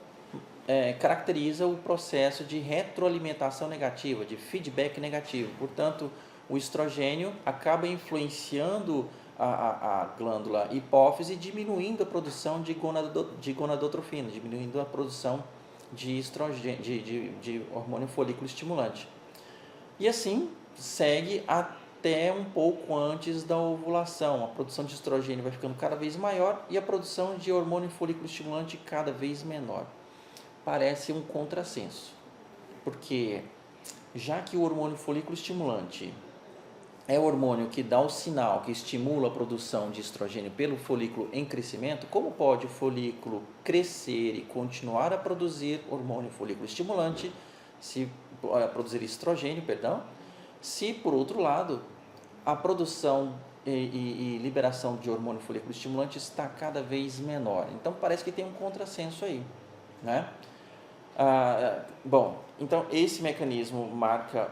caracteriza o processo de retroalimentação negativa, de feedback negativo. Portanto, o estrogênio acaba influenciando a glândula hipófise, diminuindo a produção de gonadotrofina, diminuindo a produção de estrogênio, de hormônio folículo estimulante. E assim segue até um pouco antes da ovulação. A produção de estrogênio vai ficando cada vez maior e a produção de hormônio folículo estimulante cada vez menor. Parece um contrassenso, porque já que o hormônio folículo estimulante é o hormônio que dá o sinal, que estimula a produção de estrogênio pelo folículo em crescimento, como pode o folículo crescer e continuar a produzir hormônio folículo estimulante, produzir estrogênio, se por outro lado a produção e liberação de hormônio folículo estimulante está cada vez menor? Então parece que tem um contrassenso aí, né? Bom, então esse mecanismo marca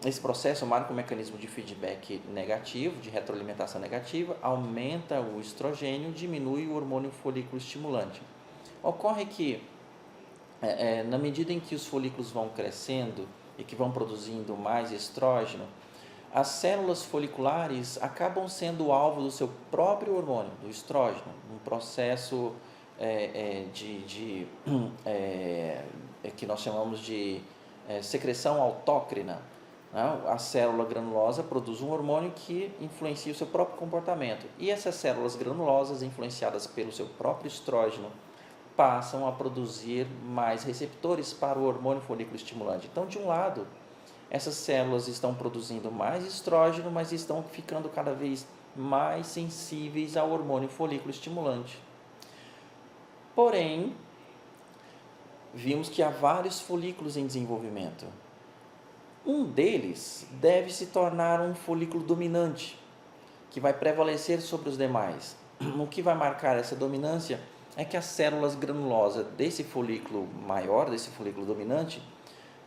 esse processo marca um mecanismo de feedback negativo, de retroalimentação negativa, aumenta o estrogênio, diminui o hormônio folículo estimulante. Ocorre que, na medida em que os folículos vão crescendo e que vão produzindo mais estrógeno, as células foliculares acabam sendo alvo do seu próprio hormônio, do estrógeno, um processo que nós chamamos de secreção autócrina, né? A célula granulosa produz um hormônio que influencia o seu próprio comportamento, e essas células granulosas, influenciadas pelo seu próprio estrógeno, passam a produzir mais receptores para o hormônio folículo estimulante. Então, de um lado, essas células estão produzindo mais estrógeno, mas estão ficando cada vez mais sensíveis ao hormônio folículo estimulante. Porém, vimos que há vários folículos em desenvolvimento. Um deles deve se tornar um folículo dominante, que vai prevalecer sobre os demais. O que vai marcar essa dominância é que as células granulosas desse folículo maior, desse folículo dominante,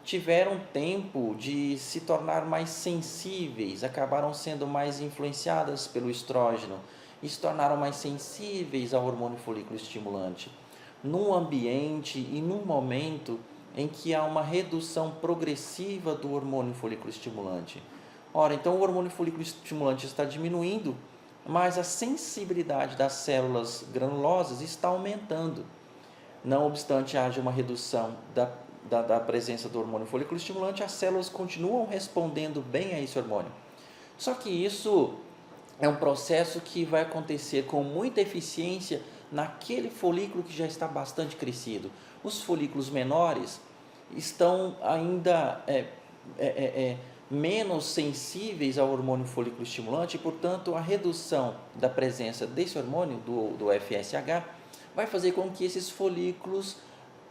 tiveram tempo de se tornar mais sensíveis, acabaram sendo mais influenciadas pelo estrógeno e se tornaram mais sensíveis ao hormônio folículo estimulante, num ambiente e num momento em que há uma redução progressiva do hormônio folículo estimulante. Ora, então o hormônio folículo estimulante está diminuindo, mas a sensibilidade das células granulosas está aumentando. Não obstante haja uma redução da presença do hormônio folículo estimulante, as células continuam respondendo bem a esse hormônio. Só que isso é um processo que vai acontecer com muita eficiência naquele folículo que já está bastante crescido. Os folículos menores estão ainda menos sensíveis ao hormônio folículo estimulante e, portanto, a redução da presença desse hormônio, do FSH, vai fazer com que esses folículos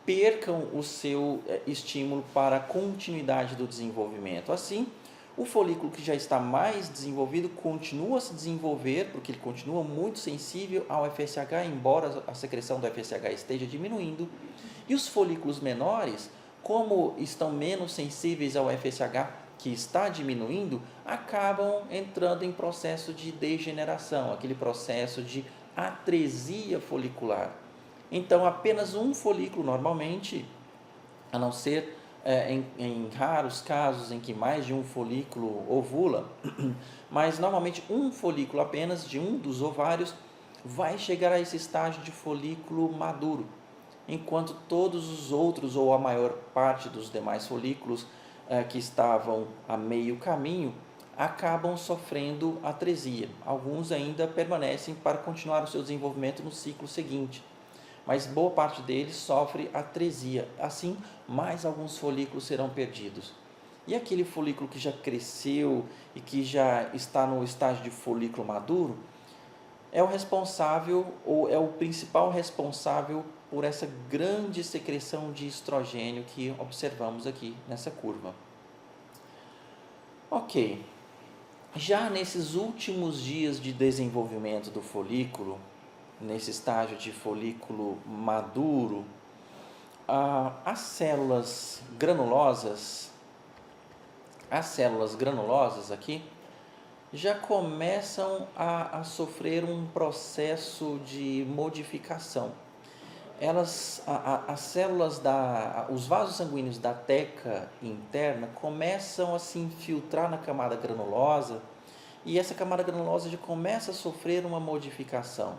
percam o seu estímulo para a continuidade do desenvolvimento. Assim, o folículo que já está mais desenvolvido continua a se desenvolver, porque ele continua muito sensível ao FSH, embora a secreção do FSH esteja diminuindo. E os folículos menores, como estão menos sensíveis ao FSH, que está diminuindo, acabam entrando em processo de degeneração, aquele processo de atresia folicular. Então, apenas um folículo normalmente, a não ser em raros casos em que mais de um folículo ovula, mas normalmente um folículo apenas de um dos ovários vai chegar a esse estágio de folículo maduro, enquanto todos os outros, ou a maior parte dos demais folículos que estavam a meio caminho, acabam sofrendo atresia. Alguns ainda permanecem para continuar o seu desenvolvimento no ciclo seguinte, mas boa parte deles sofre atresia. Assim, mais alguns folículos serão perdidos. E aquele folículo que já cresceu e que já está no estágio de folículo maduro, é o responsável, ou é o principal responsável por essa grande secreção de estrogênio que observamos aqui nessa curva. Ok, já nesses últimos dias de desenvolvimento do folículo, nesse estágio de folículo maduro, as células granulosas aqui já começam a sofrer um processo de modificação. As células os vasos sanguíneos da teca interna começam a se infiltrar na camada granulosa, e essa camada granulosa já começa a sofrer uma modificação.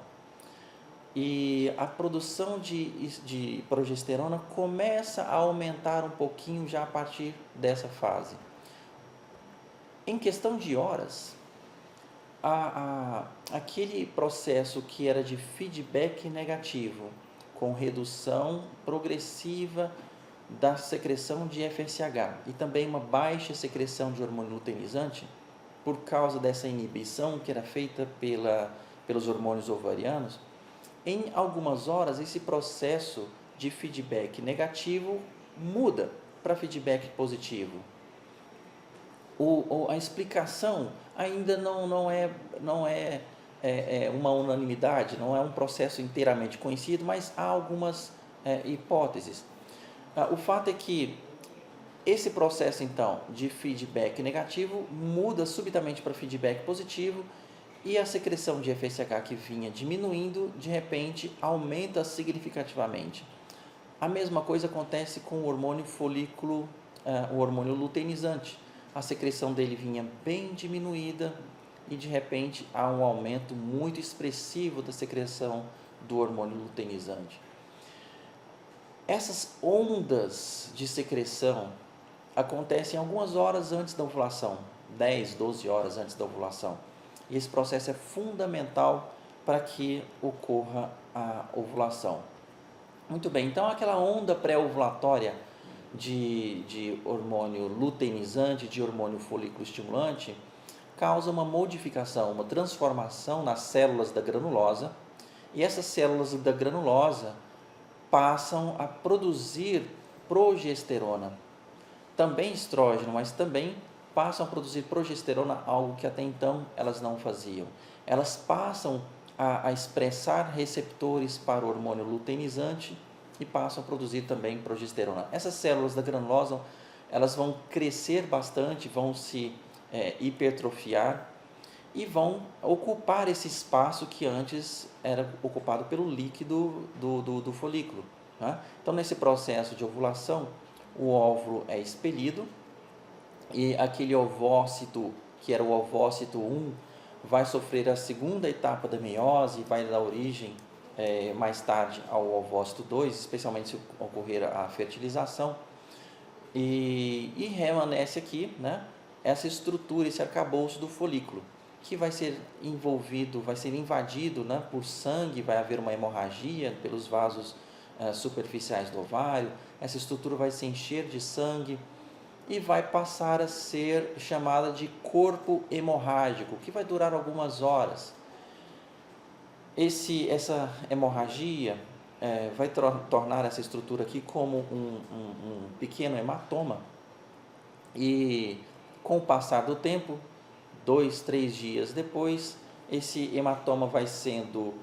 E a produção de progesterona começa a aumentar um pouquinho já a partir dessa fase. em questão de horas, aquele processo que era de feedback negativo, com redução progressiva da secreção de FSH e também uma baixa secreção de hormônio luteinizante, por causa dessa inibição que era feita pelos hormônios ovarianos, em algumas horas esse processo de feedback negativo muda para feedback positivo. A explicação ainda não é uma unanimidade, não é um processo inteiramente conhecido, mas há algumas hipóteses. O fato é que esse processo, então, de feedback negativo muda subitamente para feedback positivo e a secreção de FSH que vinha diminuindo, de repente, aumenta significativamente. A mesma coisa acontece com o hormônio folículo, o hormônio luteinizante. A secreção dele vinha bem diminuída e, de repente, há um aumento muito expressivo da secreção do hormônio luteinizante. Essas ondas de secreção acontecem algumas horas antes da ovulação, 10, 12 horas antes da ovulação. E esse processo é fundamental para que ocorra a ovulação. Muito bem, então aquela onda pré-ovulatória de hormônio luteinizante, de hormônio folículo estimulante, causa uma modificação, uma transformação nas células da granulosa, e essas células da granulosa passam a produzir progesterona, também estrógeno, mas também passam a produzir progesterona, algo que até então elas não faziam. Elas passam a expressar receptores para o hormônio luteinizante e passam a produzir também progesterona. Essas células da granulosa, elas vão crescer bastante, vão se hipertrofiar e vão ocupar esse espaço que antes era ocupado pelo líquido do folículo, né? Então, nesse processo de ovulação, o óvulo é expelido e aquele ovócito, que era o ovócito 1, vai sofrer a segunda etapa da meiose e vai dar origem mais tarde ao ovócito 2, especialmente se ocorrer a fertilização, e permanece aqui, né, essa estrutura, esse arcabouço do folículo, que vai ser envolvido, vai ser invadido, né, por sangue, vai haver uma hemorragia pelos vasos superficiais do ovário, essa estrutura vai se encher de sangue e vai passar a ser chamada de corpo hemorrágico, que vai durar algumas horas. Essa hemorragia vai tornar essa estrutura aqui como um pequeno hematoma, e com o passar do tempo, 2, 3 dias depois, esse hematoma vai sendo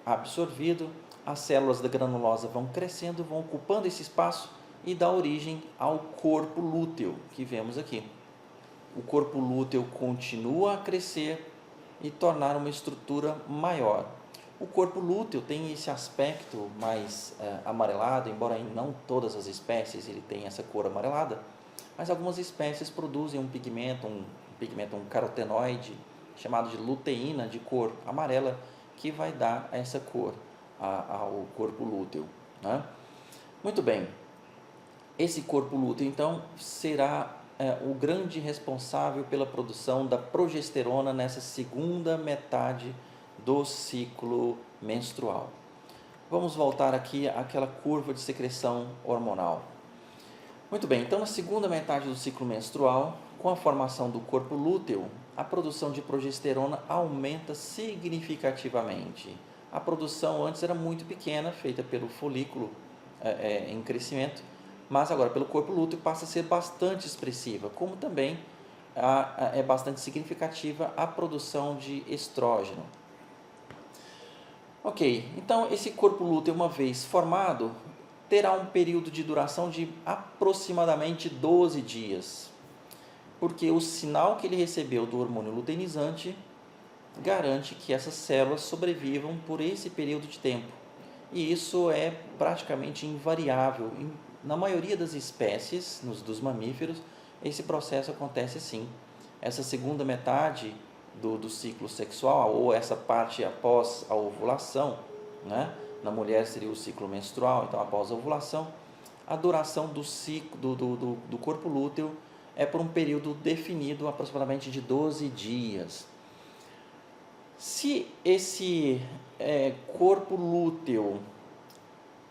absorvido, as células da granulosa vão crescendo, vão ocupando esse espaço e dá origem ao corpo lúteo que vemos aqui. O corpo lúteo continua a crescer e tornar uma estrutura maior. O corpo lúteo tem esse aspecto mais amarelado, embora em não todas as espécies ele tenha essa cor amarelada, mas algumas espécies produzem um pigmento, um carotenoide chamado de luteína, de cor amarela, que vai dar essa cor ao corpo lúteo, né? Muito bem, esse corpo lúteo então será o grande responsável pela produção da progesterona nessa segunda metade do ciclo menstrual. Vamos voltar aqui àquela curva de secreção hormonal. Muito bem, então na segunda metade do ciclo menstrual, com a formação do corpo lúteo, a produção de progesterona aumenta significativamente. A produção antes era muito pequena, feita pelo folículo em crescimento, mas agora pelo corpo lúteo passa a ser bastante expressiva, como também é bastante significativa a produção de estrógeno. Ok, então esse corpo lúteo, uma vez formado, terá um período de duração de aproximadamente 12 dias, porque o sinal que ele recebeu do hormônio luteinizante garante que essas células sobrevivam por esse período de tempo. E isso é praticamente invariável. Na maioria das espécies, dos mamíferos, esse processo acontece assim. Essa segunda metade do ciclo sexual, ou essa parte após a ovulação, né? Na mulher seria o ciclo menstrual, então após a ovulação, a duração do ciclo do corpo lúteo é por um período definido, aproximadamente de 12 dias. Se esse corpo lúteo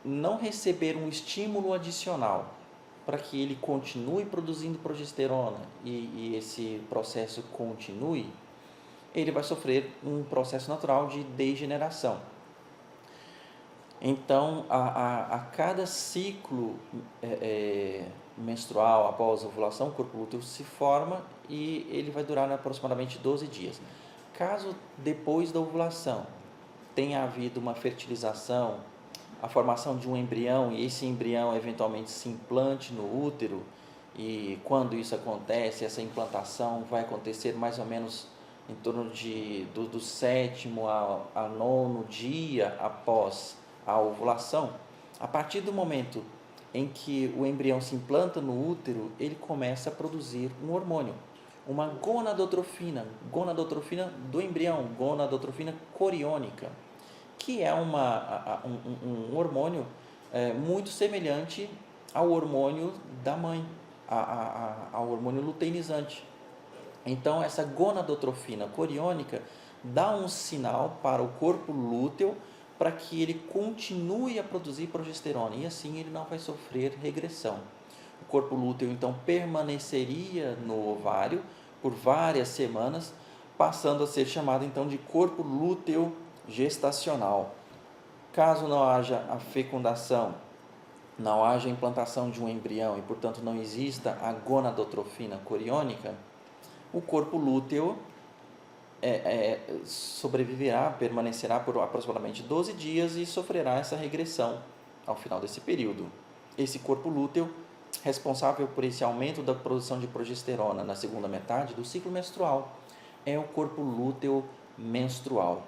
não receber um estímulo adicional para que ele continue produzindo progesterona e esse processo continue, ele vai sofrer um processo natural de degeneração. Então, a cada ciclo menstrual após a ovulação, o corpo lúteo se forma e ele vai durar aproximadamente 12 dias. Caso depois da ovulação tenha havido uma fertilização, a formação de um embrião e esse embrião eventualmente se implante no útero, e quando isso acontece, essa implantação vai acontecer mais ou menos em torno do 7º a 9º dia após a ovulação. A partir do momento em que o embrião se implanta no útero, ele começa a produzir um hormônio, uma gonadotrofina do embrião, gonadotrofina coriônica, que é um hormônio muito semelhante ao hormônio da mãe, ao hormônio luteinizante. Então, essa gonadotrofina coriônica dá um sinal para o corpo lúteo para que ele continue a produzir progesterona e assim ele não vai sofrer regressão. O corpo lúteo então permaneceria no ovário por várias semanas, passando a ser chamado então de corpo lúteo gestacional. Caso não haja a fecundação, não haja a implantação de um embrião e, portanto, não exista a gonadotrofina coriônica, o corpo lúteo sobreviverá, permanecerá por aproximadamente 12 dias e sofrerá essa regressão ao final desse período. Esse corpo lúteo, responsável por esse aumento da produção de progesterona na segunda metade do ciclo menstrual, é o corpo lúteo menstrual.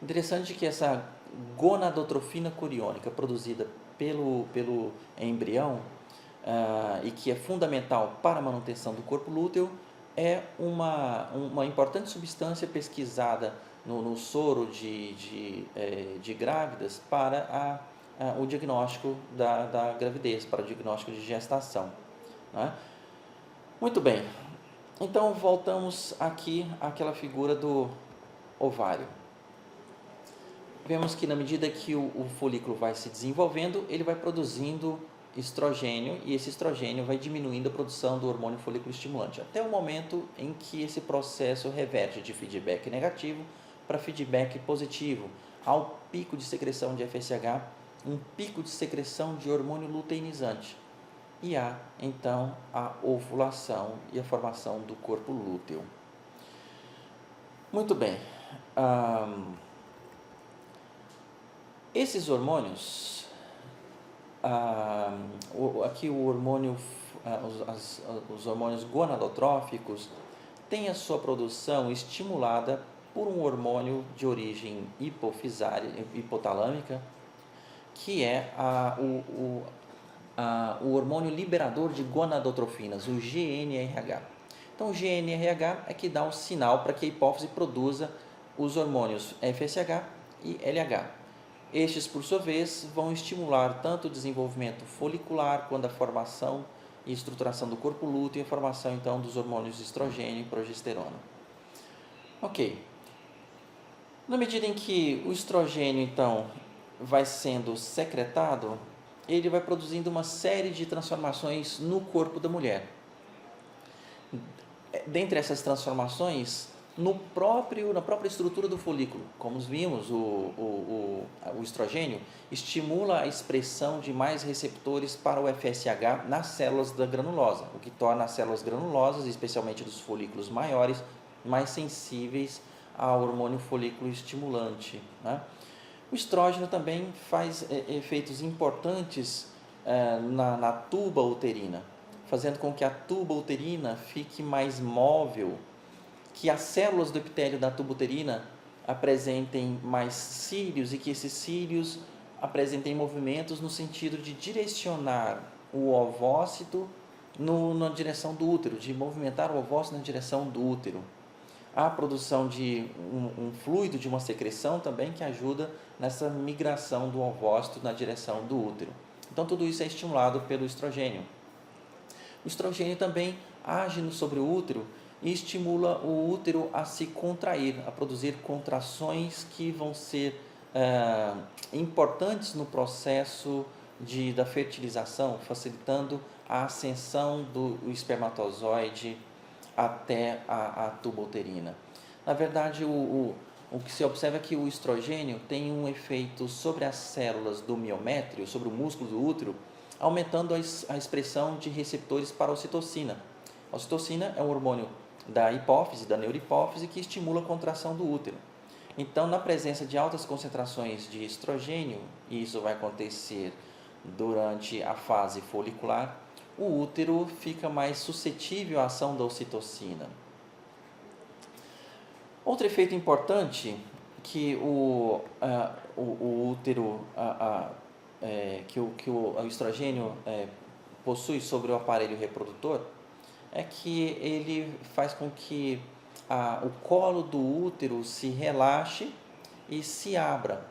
Interessante que essa gonadotrofina coriônica produzida pelo embrião e que é fundamental para a manutenção do corpo lúteo é uma importante substância pesquisada no soro de grávidas para o diagnóstico da gravidez, para o diagnóstico de gestação. Né? Muito bem, então voltamos aqui àquela figura do ovário. Vemos que na medida que o folículo vai se desenvolvendo, ele vai produzindo estrogênio e esse estrogênio vai diminuindo a produção do hormônio folículo estimulante, até o momento em que esse processo reverte de feedback negativo para feedback positivo, ao pico de secreção de FSH, um pico de secreção de hormônio luteinizante. E há, então, a ovulação e a formação do corpo lúteo. Muito bem. Esses hormônios, aqui o hormônio, os hormônios gonadotróficos, têm a sua produção estimulada por um hormônio de origem hipotalâmica, que é o hormônio liberador de gonadotrofinas, o GnRH. Então, o GnRH é que dá o sinal para que a hipófise produza os hormônios FSH e LH. Estes, por sua vez, vão estimular tanto o desenvolvimento folicular quanto a formação e estruturação do corpo lúteo e a formação, então, dos hormônios estrogênio e progesterona. Ok. Na medida em que o estrogênio, então, vai sendo secretado, ele vai produzindo uma série de transformações no corpo da mulher. Dentre essas transformações, na própria estrutura do folículo, como vimos, o estrogênio estimula a expressão de mais receptores para o FSH nas células da granulosa, o que torna as células granulosas, especialmente dos folículos maiores, mais sensíveis ao hormônio folículo estimulante. Né? O estrógeno também faz efeitos importantes na tuba uterina, fazendo com que a tuba uterina fique mais móvel, que as células do epitélio da tuba uterina apresentem mais cílios e que esses cílios apresentem movimentos no sentido de direcionar o ovócito na direção do útero, de movimentar o ovócito na direção do útero. Há a produção de um fluido, de uma secreção também que ajuda nessa migração do ovócito na direção do útero. Então, tudo isso é estimulado pelo estrogênio. O estrogênio também age sobre o útero e estimula o útero a se contrair, a produzir contrações que vão ser importantes no processo da fertilização, facilitando a ascensão do espermatozoide até a tuba uterina. Na verdade, o que se observa é que o estrogênio tem um efeito sobre as células do miométrio, sobre o músculo do útero, aumentando a expressão de receptores para a ocitocina. A ocitocina é um hormônio da hipófise, da neurohipófise, que estimula a contração do útero. Então, na presença de altas concentrações de estrogênio, e isso vai acontecer durante a fase folicular, o útero fica mais suscetível à ação da ocitocina. Outro efeito importante que o útero, que o estrogênio possui sobre o aparelho reprodutor é que ele faz com que o colo do útero se relaxe e se abra,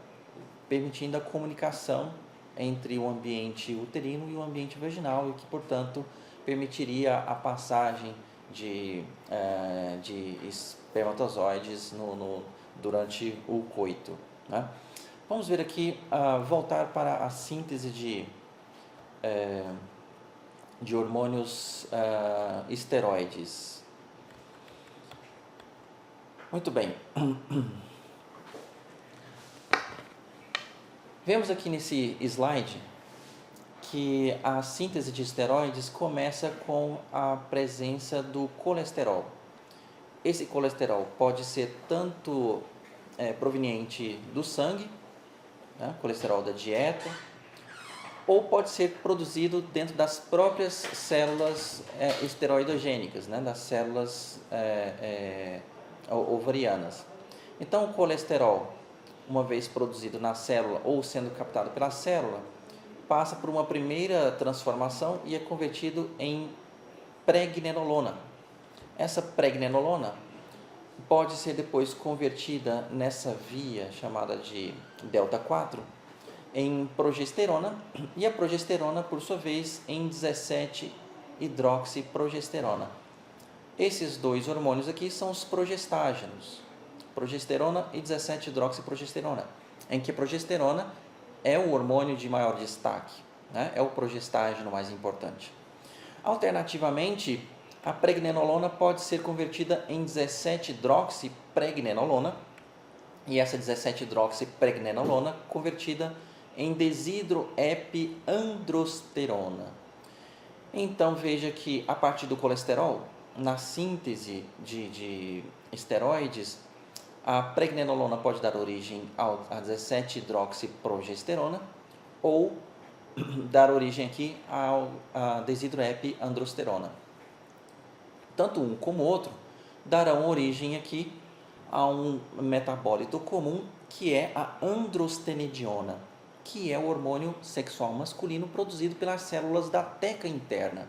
permitindo a comunicação entre o ambiente uterino e o ambiente vaginal, e que, portanto, permitiria a passagem de espermatozoides durante o coito, né? Vamos ver aqui, voltar para a síntese de hormônios esteroides. Muito bem. Vemos aqui nesse slide que a síntese de esteroides começa com a presença do colesterol. Esse colesterol pode ser tanto proveniente do sangue, né, colesterol da dieta, ou pode ser produzido dentro das próprias células esteroidogênicas, né, das células ovarianas. Então, o colesterol, uma vez produzido na célula ou sendo captado pela célula, passa por uma primeira transformação e é convertido em pregnenolona. Essa pregnenolona pode ser depois convertida nessa via chamada de delta 4 em progesterona, e a progesterona, por sua vez, em 17-hidroxiprogesterona. Esses dois hormônios aqui são os progestágenos, progesterona e 17-hidroxiprogesterona, em que a progesterona é o hormônio de maior destaque, né? É o progestágeno mais importante. Alternativamente, a pregnenolona pode ser convertida em 17-hidroxipregnenolona, e essa 17-hidroxipregnenolona convertida em desidroepiandrosterona. Então, veja que a partir do colesterol, na síntese de esteroides, a pregnenolona pode dar origem a 17-hidroxiprogesterona ou dar origem aqui a desidroepiandrosterona. Tanto um como o outro darão origem aqui a um metabólito comum, que é a androstenediona, que é o hormônio sexual masculino produzido pelas células da teca interna.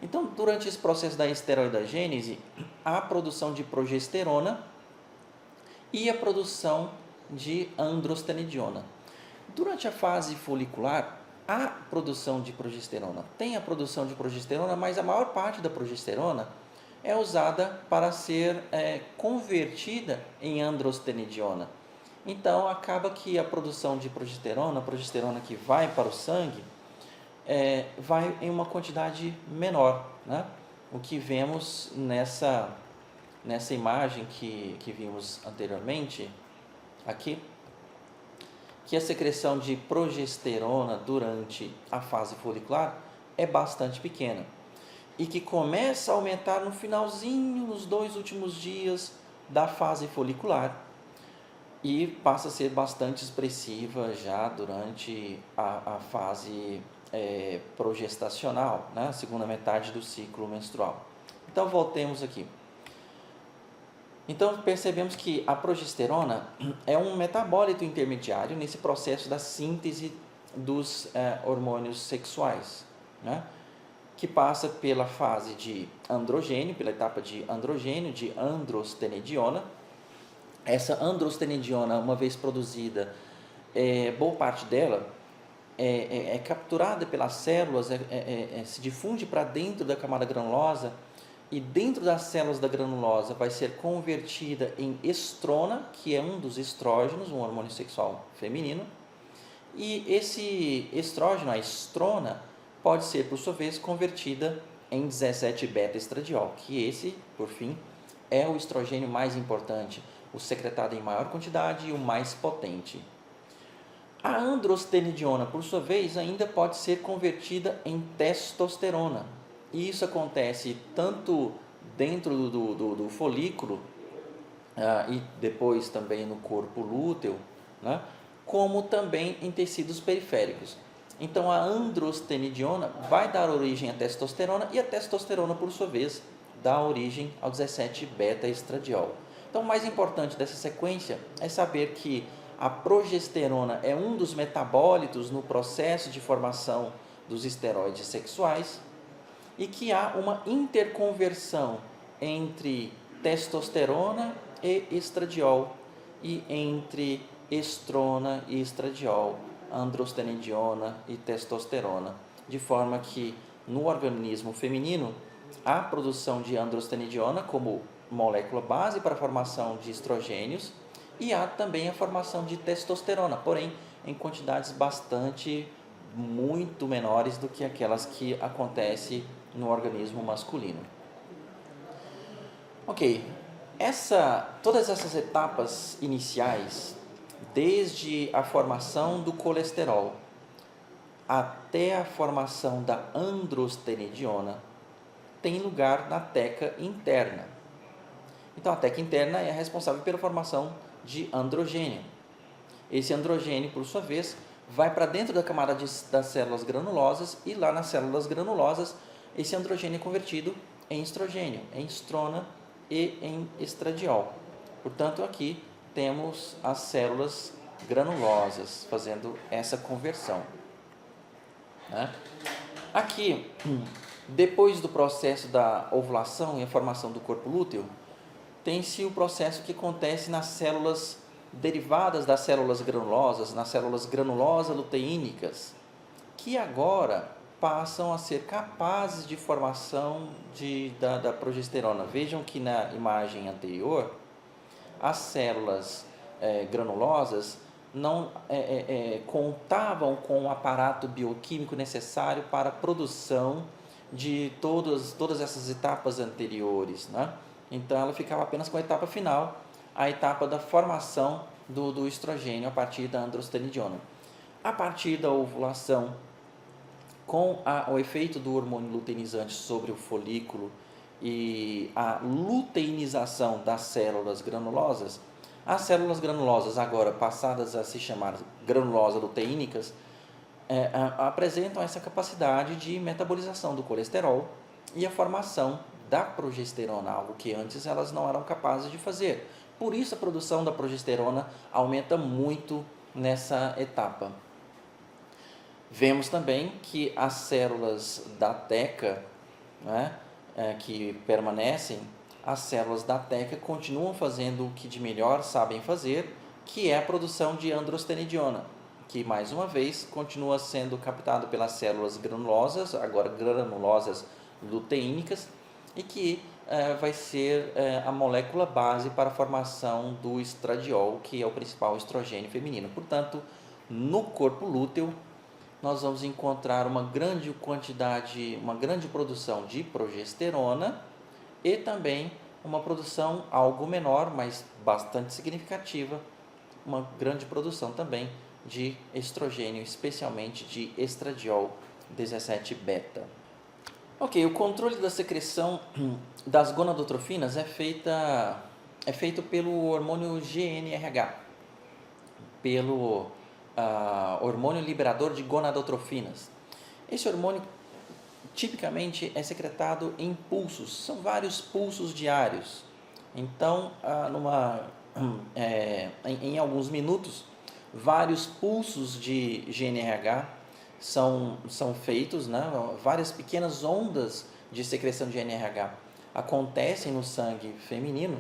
Então, durante esse processo da esteroidogênese, há a produção de progesterona e a produção de androstenediona. Durante a fase folicular, há produção de progesterona. Tem a produção de progesterona, mas a maior parte da progesterona é usada para ser convertida em androstenediona. Então, acaba que a produção de progesterona, a progesterona que vai para o sangue, vai em uma quantidade menor, né? O que vemos nessa imagem que vimos anteriormente, aqui, que a secreção de progesterona durante a fase folicular é bastante pequena e que começa a aumentar no finalzinho, nos 2 últimos dias da fase folicular, e passa a ser bastante expressiva já durante a fase progestacional, né? A segunda metade do ciclo menstrual. Então, voltemos aqui. Então, percebemos que a progesterona é um metabólito intermediário nesse processo da síntese dos hormônios sexuais, né? Que passa pela fase de androgênio, pela etapa de androgênio, de androstenediona. Essa androstenediona, uma vez produzida, boa parte dela é capturada pelas células, se difunde para dentro da camada granulosa, e dentro das células da granulosa vai ser convertida em estrona, que é um dos estrógenos, um hormônio sexual feminino, e esse estrógeno, a estrona, pode ser, por sua vez, convertida em 17-beta-estradiol, que esse, por fim, é o estrogênio mais importante, o secretado em maior quantidade e o mais potente. A androstenediona, por sua vez, ainda pode ser convertida em testosterona. E isso acontece tanto dentro do folículo e depois também no corpo lúteo, né, como também em tecidos periféricos. Então, a androstenediona vai dar origem à testosterona e a testosterona, por sua vez, dá origem ao 17-beta-estradiol. Então, o mais importante dessa sequência é saber que a progesterona é um dos metabólitos no processo de formação dos esteroides sexuais e que há uma interconversão entre testosterona e estradiol e entre estrona e estradiol, androstenediona e testosterona, de forma que no organismo feminino há produção de androstenediona como molécula base para a formação de estrogênios e há também a formação de testosterona, porém em quantidades muito menores do que aquelas que acontecem no organismo masculino. Ok, todas essas etapas iniciais, desde a formação do colesterol até a formação da androstenediona, tem lugar na teca interna. Então, a teca interna é responsável pela formação de androgênio. Esse androgênio, por sua vez, vai para dentro da camada das células granulosas e lá nas células granulosas, esse androgênio é convertido em estrogênio, em estrona e em estradiol. Portanto, aqui temos as células granulosas fazendo essa conversão. Né? Aqui, depois do processo da ovulação e a formação do corpo lúteo, tem-se o processo que acontece nas células derivadas das células granulosas, nas células granulosa-luteínicas, que agora passam a ser capazes de formação da progesterona. Vejam que na imagem anterior, as células granulosas não contavam com o aparato bioquímico necessário para a produção de todas essas etapas anteriores, né? Então, ela ficava apenas com a etapa final, a etapa da formação do estrogênio a partir da androstenediona. A partir da ovulação, com o efeito do hormônio luteinizante sobre o folículo e a luteinização das células granulosas, as células granulosas, agora passadas a se chamar granulosa-luteínicas, apresentam essa capacidade de metabolização do colesterol e a formação da progesterona, algo que antes elas não eram capazes de fazer. Por isso a produção da progesterona aumenta muito nessa etapa. Vemos também que as células da teca, né, que permanecem, as células da teca continuam fazendo o que de melhor sabem fazer, que é a produção de androstenediona, que mais uma vez continua sendo captado pelas células granulosas, agora granulosas luteínicas, e que vai ser a molécula base para a formação do estradiol, que é o principal estrogênio feminino. Portanto, no corpo lúteo, nós vamos encontrar uma grande quantidade, uma grande produção de progesterona e também uma produção algo menor, mas bastante significativa, uma grande produção também de estrogênio, especialmente de estradiol 17-beta. Ok, o controle da secreção das gonadotrofinas é feito pelo hormônio GnRH, pelo hormônio liberador de gonadotrofinas. Esse hormônio tipicamente é secretado em pulsos, são vários pulsos diários. Então, em alguns minutos, vários pulsos de GnRH são feitos, né? Várias pequenas ondas de secreção de GnRH acontecem no sangue feminino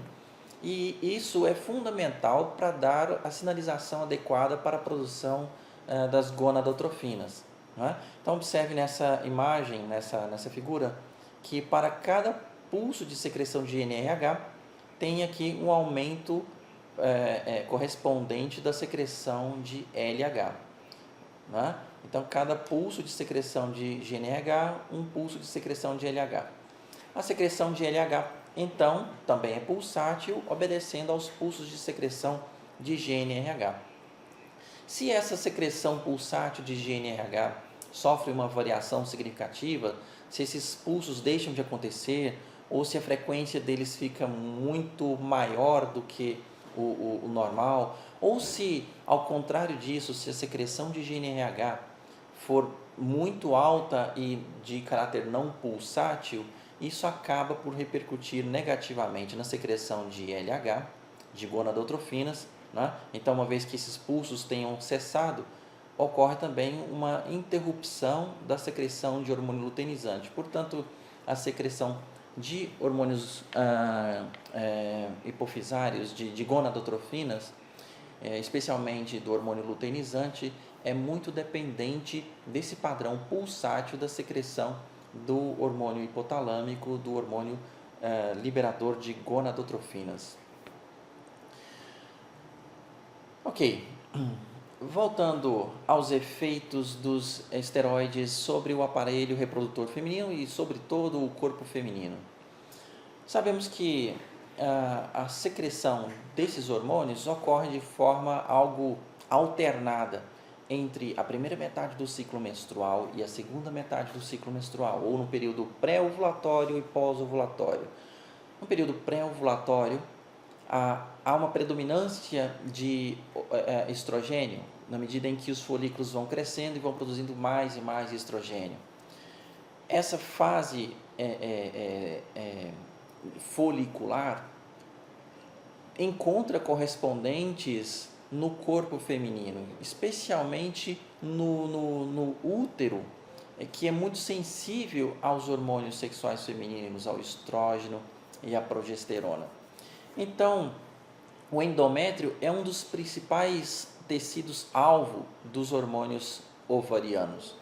e isso é fundamental para dar a sinalização adequada para a produção das gonadotrofinas. Né? Então, observe nessa imagem, nessa figura, que para cada pulso de secreção de GNRH, tem aqui um aumento correspondente da secreção de LH. Né? Então, cada pulso de secreção de GNRH, um pulso de secreção de LH. A secreção de LH, então, também é pulsátil, obedecendo aos pulsos de secreção de GNRH. Se essa secreção pulsátil de GNRH sofre uma variação significativa, se esses pulsos deixam de acontecer, ou se a frequência deles fica muito maior do que o normal, ou se, ao contrário disso, se a secreção de GNRH for muito alta e de caráter não pulsátil, isso acaba por repercutir negativamente na secreção de LH, de gonadotrofinas, né? Então, uma vez que esses pulsos tenham cessado, ocorre também uma interrupção da secreção de hormônio luteinizante. Portanto, a secreção de hormônios hipofisários, de gonadotrofinas, especialmente do hormônio luteinizante, é muito dependente desse padrão pulsátil da secreção do hormônio hipotalâmico, do hormônio liberador de gonadotrofinas. Ok, voltando aos efeitos dos esteroides sobre o aparelho reprodutor feminino e sobre todo o corpo feminino. Sabemos que a secreção desses hormônios ocorre de forma algo alternada entre a primeira metade do ciclo menstrual e a segunda metade do ciclo menstrual, ou no período pré-ovulatório e pós-ovulatório. No período pré-ovulatório, há uma predominância de estrogênio, na medida em que os folículos vão crescendo e vão produzindo mais e mais estrogênio. Essa fase folicular encontra correspondentes no corpo feminino, especialmente no útero, que é muito sensível aos hormônios sexuais femininos, ao estrógeno e à progesterona. Então, o endométrio é um dos principais tecidos-alvo dos hormônios ovarianos.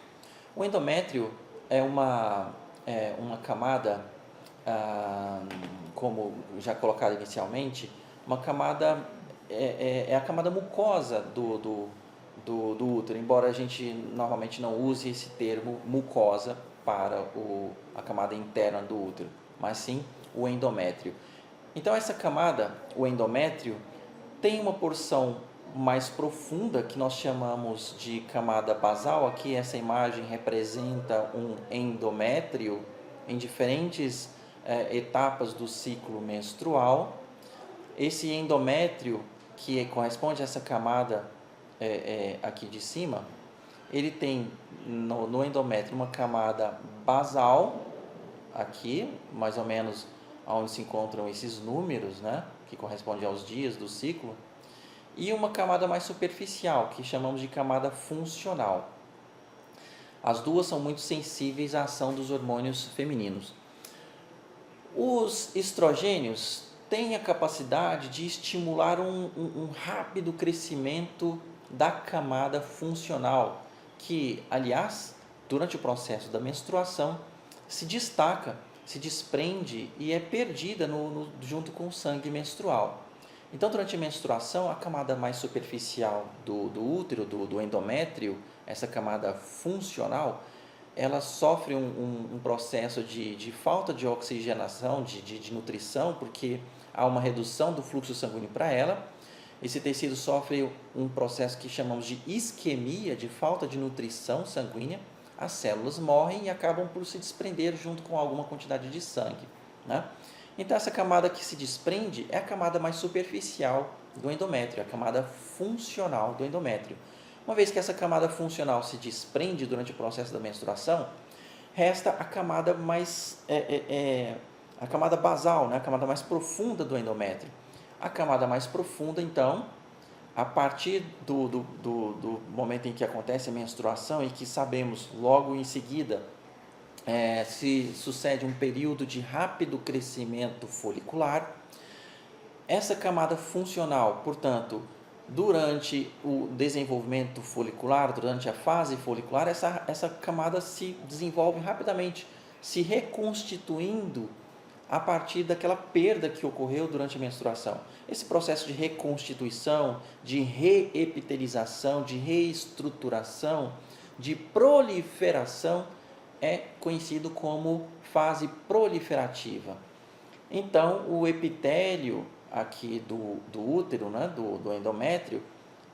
O endométrio é uma camada, como já colocado inicialmente, uma camada, a camada mucosa do útero, embora a gente normalmente não use esse termo mucosa para a camada interna do útero, mas sim o endométrio. Então, essa camada, o endométrio, tem uma porção mais profunda que nós chamamos de camada basal. Aqui essa imagem representa um endométrio em diferentes etapas do ciclo menstrual. Esse endométrio, que corresponde a essa camada aqui de cima, ele tem no endométrio uma camada basal, aqui, mais ou menos onde se encontram esses números, né, que correspondem aos dias do ciclo, e uma camada mais superficial, que chamamos de camada funcional. As duas são muito sensíveis à ação dos hormônios femininos. Os estrogênios têm a capacidade de estimular um rápido crescimento da camada funcional, que, aliás, durante o processo da menstruação, se destaca, se desprende e é perdida junto com o sangue menstrual. Então, durante a menstruação, a camada mais superficial do útero, do endométrio, essa camada funcional, ela sofre um processo de falta de oxigenação, de nutrição, porque há uma redução do fluxo sanguíneo para ela. Esse tecido sofre um processo que chamamos de isquemia, de falta de nutrição sanguínea. As células morrem e acabam por se desprender junto com alguma quantidade de sangue, né? Então, essa camada que se desprende é a camada mais superficial do endométrio, a camada funcional do endométrio. Uma vez que essa camada funcional se desprende durante o processo da menstruação, resta a camada a camada basal, né? A camada mais profunda do endométrio. A camada mais profunda, então, a partir do momento em que acontece a menstruação e que sabemos logo em seguida se sucede um período de rápido crescimento folicular, essa camada funcional, portanto, durante o desenvolvimento folicular, durante a fase folicular, essa camada se desenvolve rapidamente, se reconstituindo a partir daquela perda que ocorreu durante a menstruação. Esse processo de reconstituição, de reepitelização, de reestruturação, de proliferação é conhecido como fase proliferativa. Então, o epitélio aqui do útero, né, do endométrio,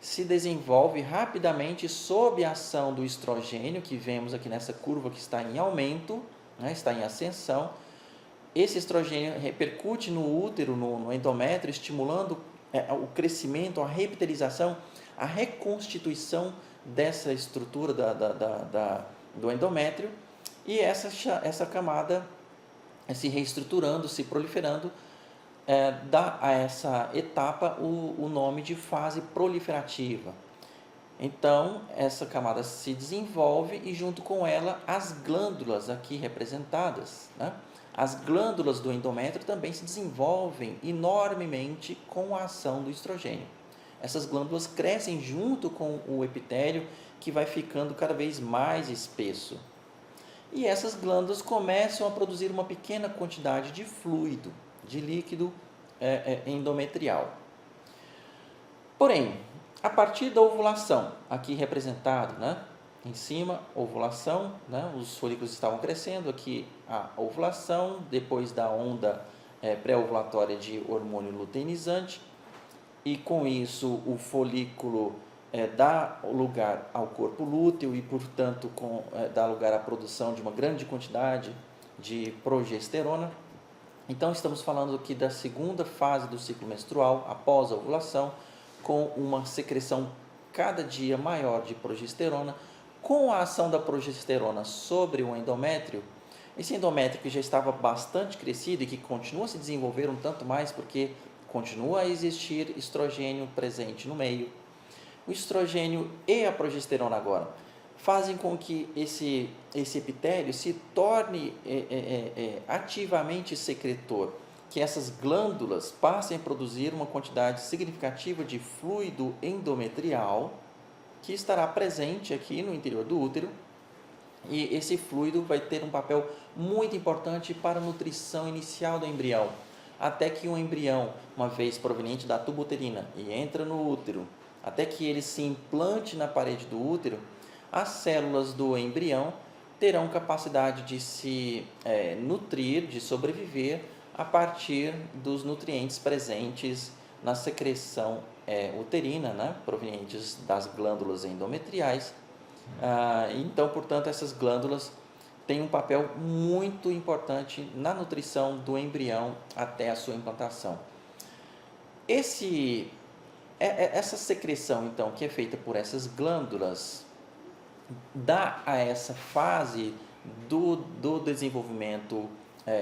se desenvolve rapidamente sob a ação do estrogênio, que vemos aqui nessa curva que está em aumento, né, está em ascensão. Esse estrogênio repercute no útero, no endométrio, estimulando o crescimento, a reepitelização, a reconstituição dessa estrutura do endométrio, e essa camada se reestruturando, se proliferando, dá a essa etapa o nome de fase proliferativa. Então, essa camada se desenvolve e junto com ela as glândulas aqui representadas, né? As glândulas do endométrio também se desenvolvem enormemente com a ação do estrogênio. Essas glândulas crescem junto com o epitélio, que vai ficando cada vez mais espesso. E essas glândulas começam a produzir uma pequena quantidade de fluido, de líquido endometrial. Porém, a partir da ovulação, aqui representado, né? Em cima, ovulação, né? Os folículos estavam crescendo, aqui a ovulação, depois da onda pré-ovulatória de hormônio luteinizante, e com isso o folículo dá lugar ao corpo lúteo e, portanto, dá lugar à produção de uma grande quantidade de progesterona. Então, estamos falando aqui da segunda fase do ciclo menstrual, após a ovulação, com uma secreção cada dia maior de progesterona. Com a ação da progesterona sobre o endométrio, esse endométrio que já estava bastante crescido e que continua a se desenvolver um tanto mais porque continua a existir estrogênio presente no meio, o estrogênio e a progesterona agora fazem com que esse epitélio se torne ativamente secretor, que essas glândulas passem a produzir uma quantidade significativa de fluido endometrial que estará presente aqui no interior do útero, e esse fluido vai ter um papel muito importante para a nutrição inicial do embrião, até que o embrião, uma vez proveniente da tuba uterina e entra no útero, até que ele se implante na parede do útero, as células do embrião terão capacidade de se nutrir, de sobreviver a partir dos nutrientes presentes na secreção uterina, né, provenientes das glândulas endometriais. Então, portanto, essas glândulas têm um papel muito importante na nutrição do embrião até a sua implantação. Essa secreção, então, que é feita por essas glândulas, dá a essa fase do desenvolvimento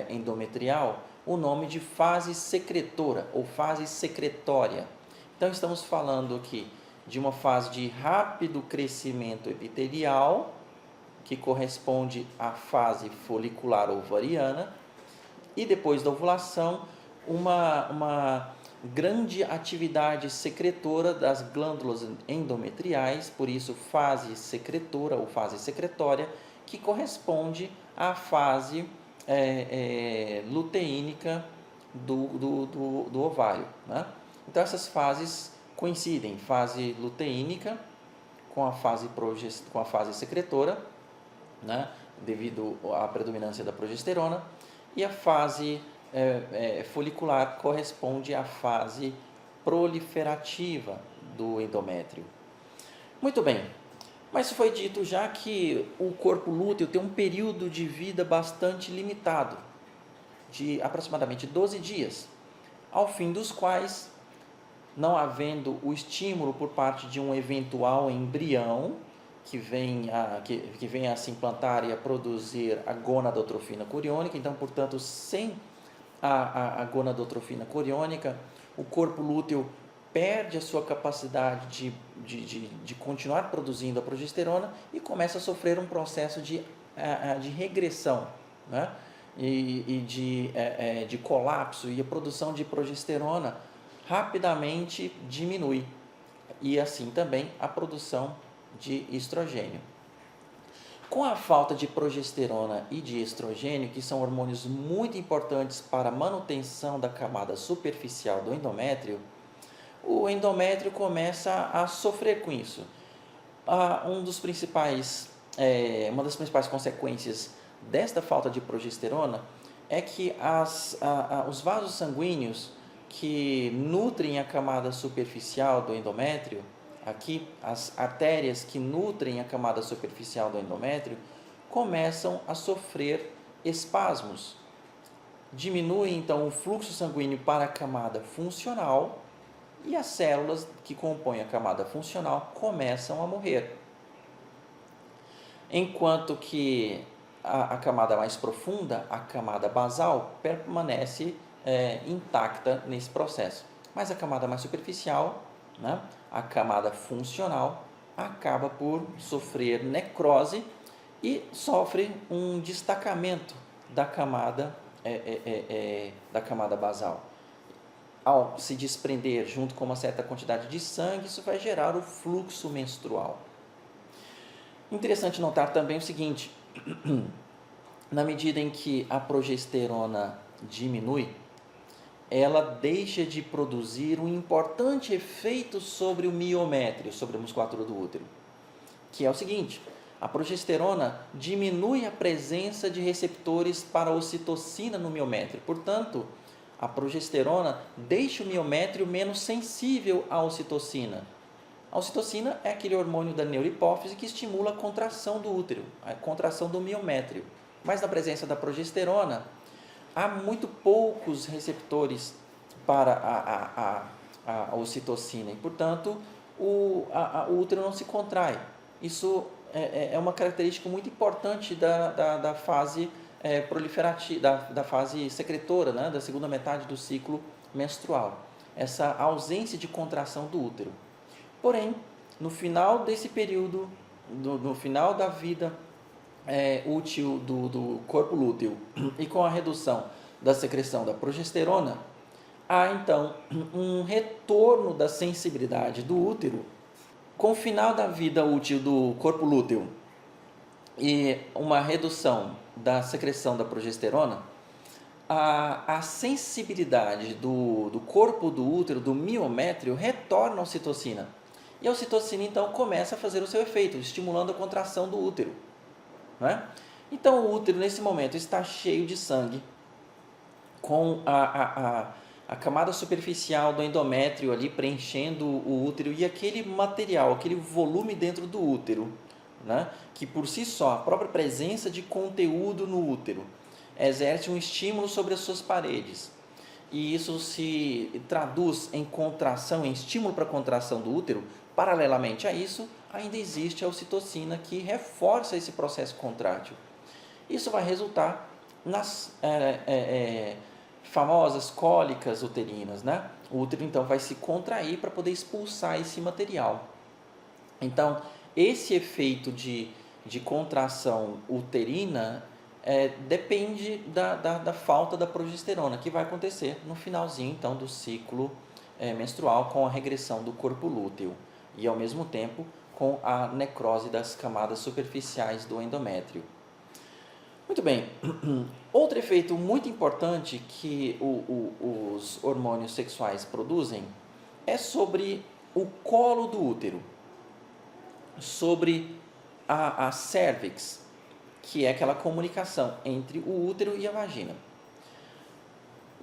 endometrial o nome de fase secretora ou fase secretória. Então, estamos falando aqui de uma fase de rápido crescimento epitelial, que corresponde à fase folicular ovariana, e depois da ovulação, uma grande atividade secretora das glândulas endometriais, por isso fase secretora ou fase secretória, que corresponde à fase luteínica do ovário, né? Então, essas fases coincidem, fase luteínica com a fase secretora, né? Devido à predominância da progesterona, e a fase folicular corresponde à fase proliferativa do endométrio. Muito bem, mas foi dito já que o corpo lúteo tem um período de vida bastante limitado, de aproximadamente 12 dias, ao fim dos quais, não havendo o estímulo por parte de um eventual embrião que venha a se implantar e a produzir a gonadotrofina coriônica, então, portanto, sem a gonadotrofina coriônica, o corpo lúteo perde a sua capacidade de continuar produzindo a progesterona e começa a sofrer um processo de regressão, né? e de colapso, e a produção de progesterona rapidamente diminui. e assim também a produção de estrogênio. Com a falta de progesterona e de estrogênio, que são hormônios muito importantes para a manutenção da camada superficial do endométrio, o endométrio começa a sofrer com isso. Uma das principais consequências desta falta de progesterona é que os vasos sanguíneos que nutrem a camada superficial do endométrio, aqui as artérias que nutrem a camada superficial do endométrio, começam a sofrer espasmos. Diminui então o fluxo sanguíneo para a camada funcional e as células que compõem a camada funcional começam a morrer. Enquanto que a camada mais profunda, a camada basal, permanece intacta nesse processo. Mas a camada mais superficial, né, a camada funcional, acaba por sofrer necrose e sofre um destacamento da camada basal. Ao se desprender junto com uma certa quantidade de sangue, isso vai gerar o fluxo menstrual. Interessante notar também o seguinte: na medida em que a progesterona diminui, ela deixa de produzir um importante efeito sobre o miométrio, sobre a musculatura do útero, que é o seguinte: a progesterona diminui a presença de receptores para a ocitocina no miométrio. Portanto, a progesterona deixa o miométrio menos sensível à ocitocina. A ocitocina é aquele hormônio da neurohipófise que estimula a contração do útero, a contração do miométrio. Mas na presença da progesterona, há muito poucos receptores para a ocitocina e, portanto, o útero não se contrai. Isso é uma característica muito importante da fase proliferativa, da fase secretora, né, da segunda metade do ciclo menstrual. Essa ausência de contração do útero. Porém, no final desse período, no final da vida útil do corpo lúteo e com a redução da secreção da progesterona, há então um retorno da sensibilidade do útero. Com o final da vida útil do corpo lúteo e uma redução da secreção da progesterona, a sensibilidade do corpo do útero, do miométrio, retorna à ocitocina. E a ocitocina, então, começa a fazer o seu efeito, estimulando a contração do útero. Né? Então, o útero, nesse momento, está cheio de sangue, com a camada superficial do endométrio ali preenchendo o útero e aquele material, aquele volume dentro do útero, né? Que por si só, a própria presença de conteúdo no útero exerce um estímulo sobre as suas paredes. E isso se traduz em contração, em estímulo para a contração do útero. Paralelamente a isso, ainda existe a ocitocina que reforça esse processo contrátil. Isso vai resultar nas famosas cólicas uterinas, né? O útero então vai se contrair para poder expulsar esse material. Então, esse efeito de contração uterina depende da falta da progesterona, que vai acontecer no finalzinho então do ciclo menstrual, com a regressão do corpo lúteo e ao mesmo tempo com a necrose das camadas superficiais do endométrio. Muito bem, outro efeito muito importante que os hormônios sexuais produzem é sobre o colo do útero, sobre a cervix, que é aquela comunicação entre o útero e a vagina.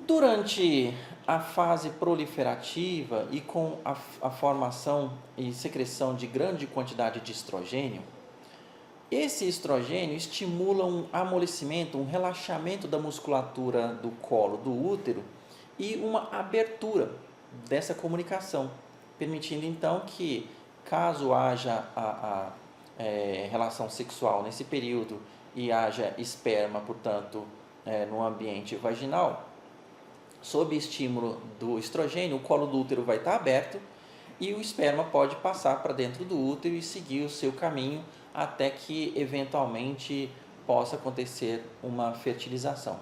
Durante a fase proliferativa e com a formação e secreção de grande quantidade de estrogênio, esse estrogênio estimula um amolecimento, um relaxamento da musculatura do colo do útero e uma abertura dessa comunicação, permitindo então que, caso haja relação sexual nesse período e haja esperma, portanto, no ambiente vaginal, sob estímulo do estrogênio, o colo do útero vai estar aberto e o esperma pode passar para dentro do útero e seguir o seu caminho até que, eventualmente, possa acontecer uma fertilização.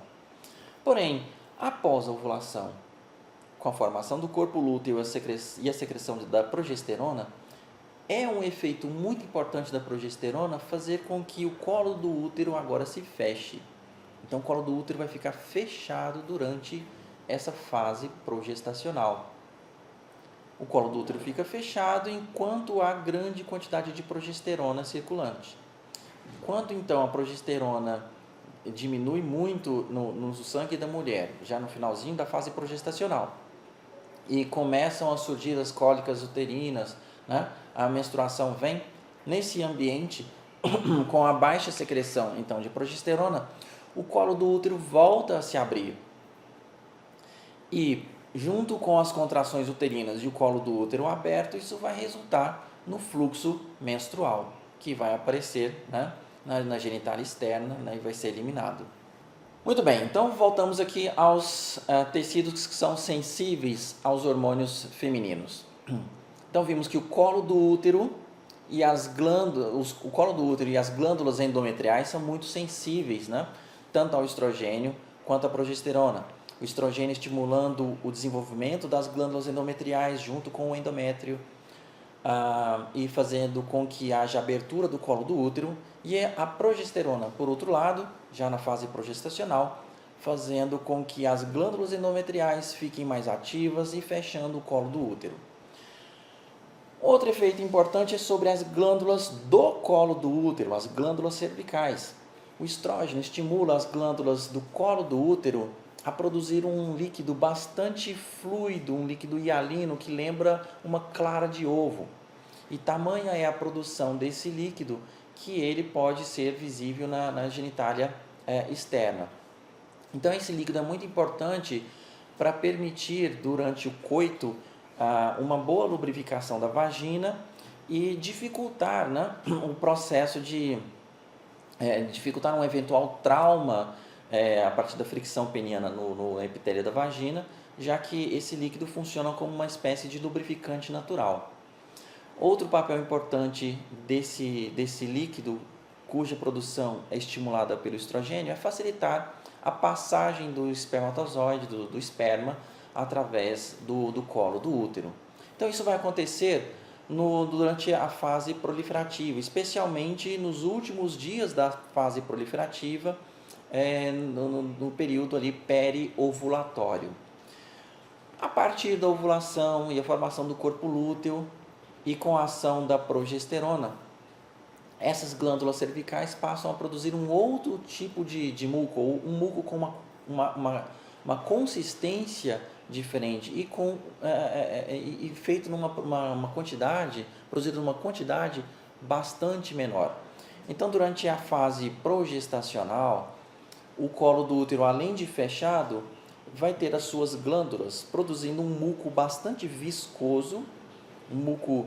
Porém, após a ovulação, com a formação do corpo lúteo e a secreção da progesterona, é um efeito muito importante da progesterona fazer com que o colo do útero agora se feche. Então, o colo do útero vai ficar fechado durante essa fase progestacional. O colo do útero fica fechado enquanto há grande quantidade de progesterona circulante. Quando então a progesterona diminui muito no sangue da mulher, já no finalzinho da fase progestacional, e começam a surgir as cólicas uterinas, né? A menstruação vem nesse ambiente com a baixa secreção então de progesterona, o colo do útero volta a se abrir. E junto com as contrações uterinas e o colo do útero aberto, isso vai resultar no fluxo menstrual, que vai aparecer, né, na genitália externa, né, e vai ser eliminado. Muito bem, então voltamos aqui aos tecidos que são sensíveis aos hormônios femininos. Então vimos que o colo do útero e as glândulas, o colo do útero e as glândulas endometriais são muito sensíveis, né, tanto ao estrogênio quanto à progesterona. O estrogênio estimulando o desenvolvimento das glândulas endometriais junto com o endométrio, e fazendo com que haja abertura do colo do útero, e a progesterona, por outro lado, já na fase progestacional, fazendo com que as glândulas endometriais fiquem mais ativas e fechando o colo do útero. Outro efeito importante é sobre as glândulas do colo do útero, as glândulas cervicais. O estrógeno estimula as glândulas do colo do útero a produzir um líquido bastante fluido, um líquido hialino que lembra uma clara de ovo. E tamanha é a produção desse líquido que ele pode ser visível na genitália externa. Então esse líquido é muito importante para permitir durante o coito uma boa lubrificação da vagina e dificultar, né, o processo de dificultar um eventual trauma a partir da fricção peniana no epitélio da vagina, já que esse líquido funciona como uma espécie de lubrificante natural. Outro papel importante desse líquido, cuja produção é estimulada pelo estrogênio, é facilitar a passagem do espermatozoide, do esperma, através do colo do útero. Então isso vai acontecer durante a fase proliferativa, especialmente nos últimos dias da fase proliferativa, no período ali periovulatório. A partir da ovulação e a formação do corpo lúteo e com a ação da progesterona, essas glândulas cervicais passam a produzir um outro tipo de muco, ou um muco com uma consistência diferente e feito numa quantidade, produzido numa quantidade bastante menor. Então, durante a fase progestacional, o colo do útero, além de fechado, vai ter as suas glândulas produzindo um muco bastante viscoso, um muco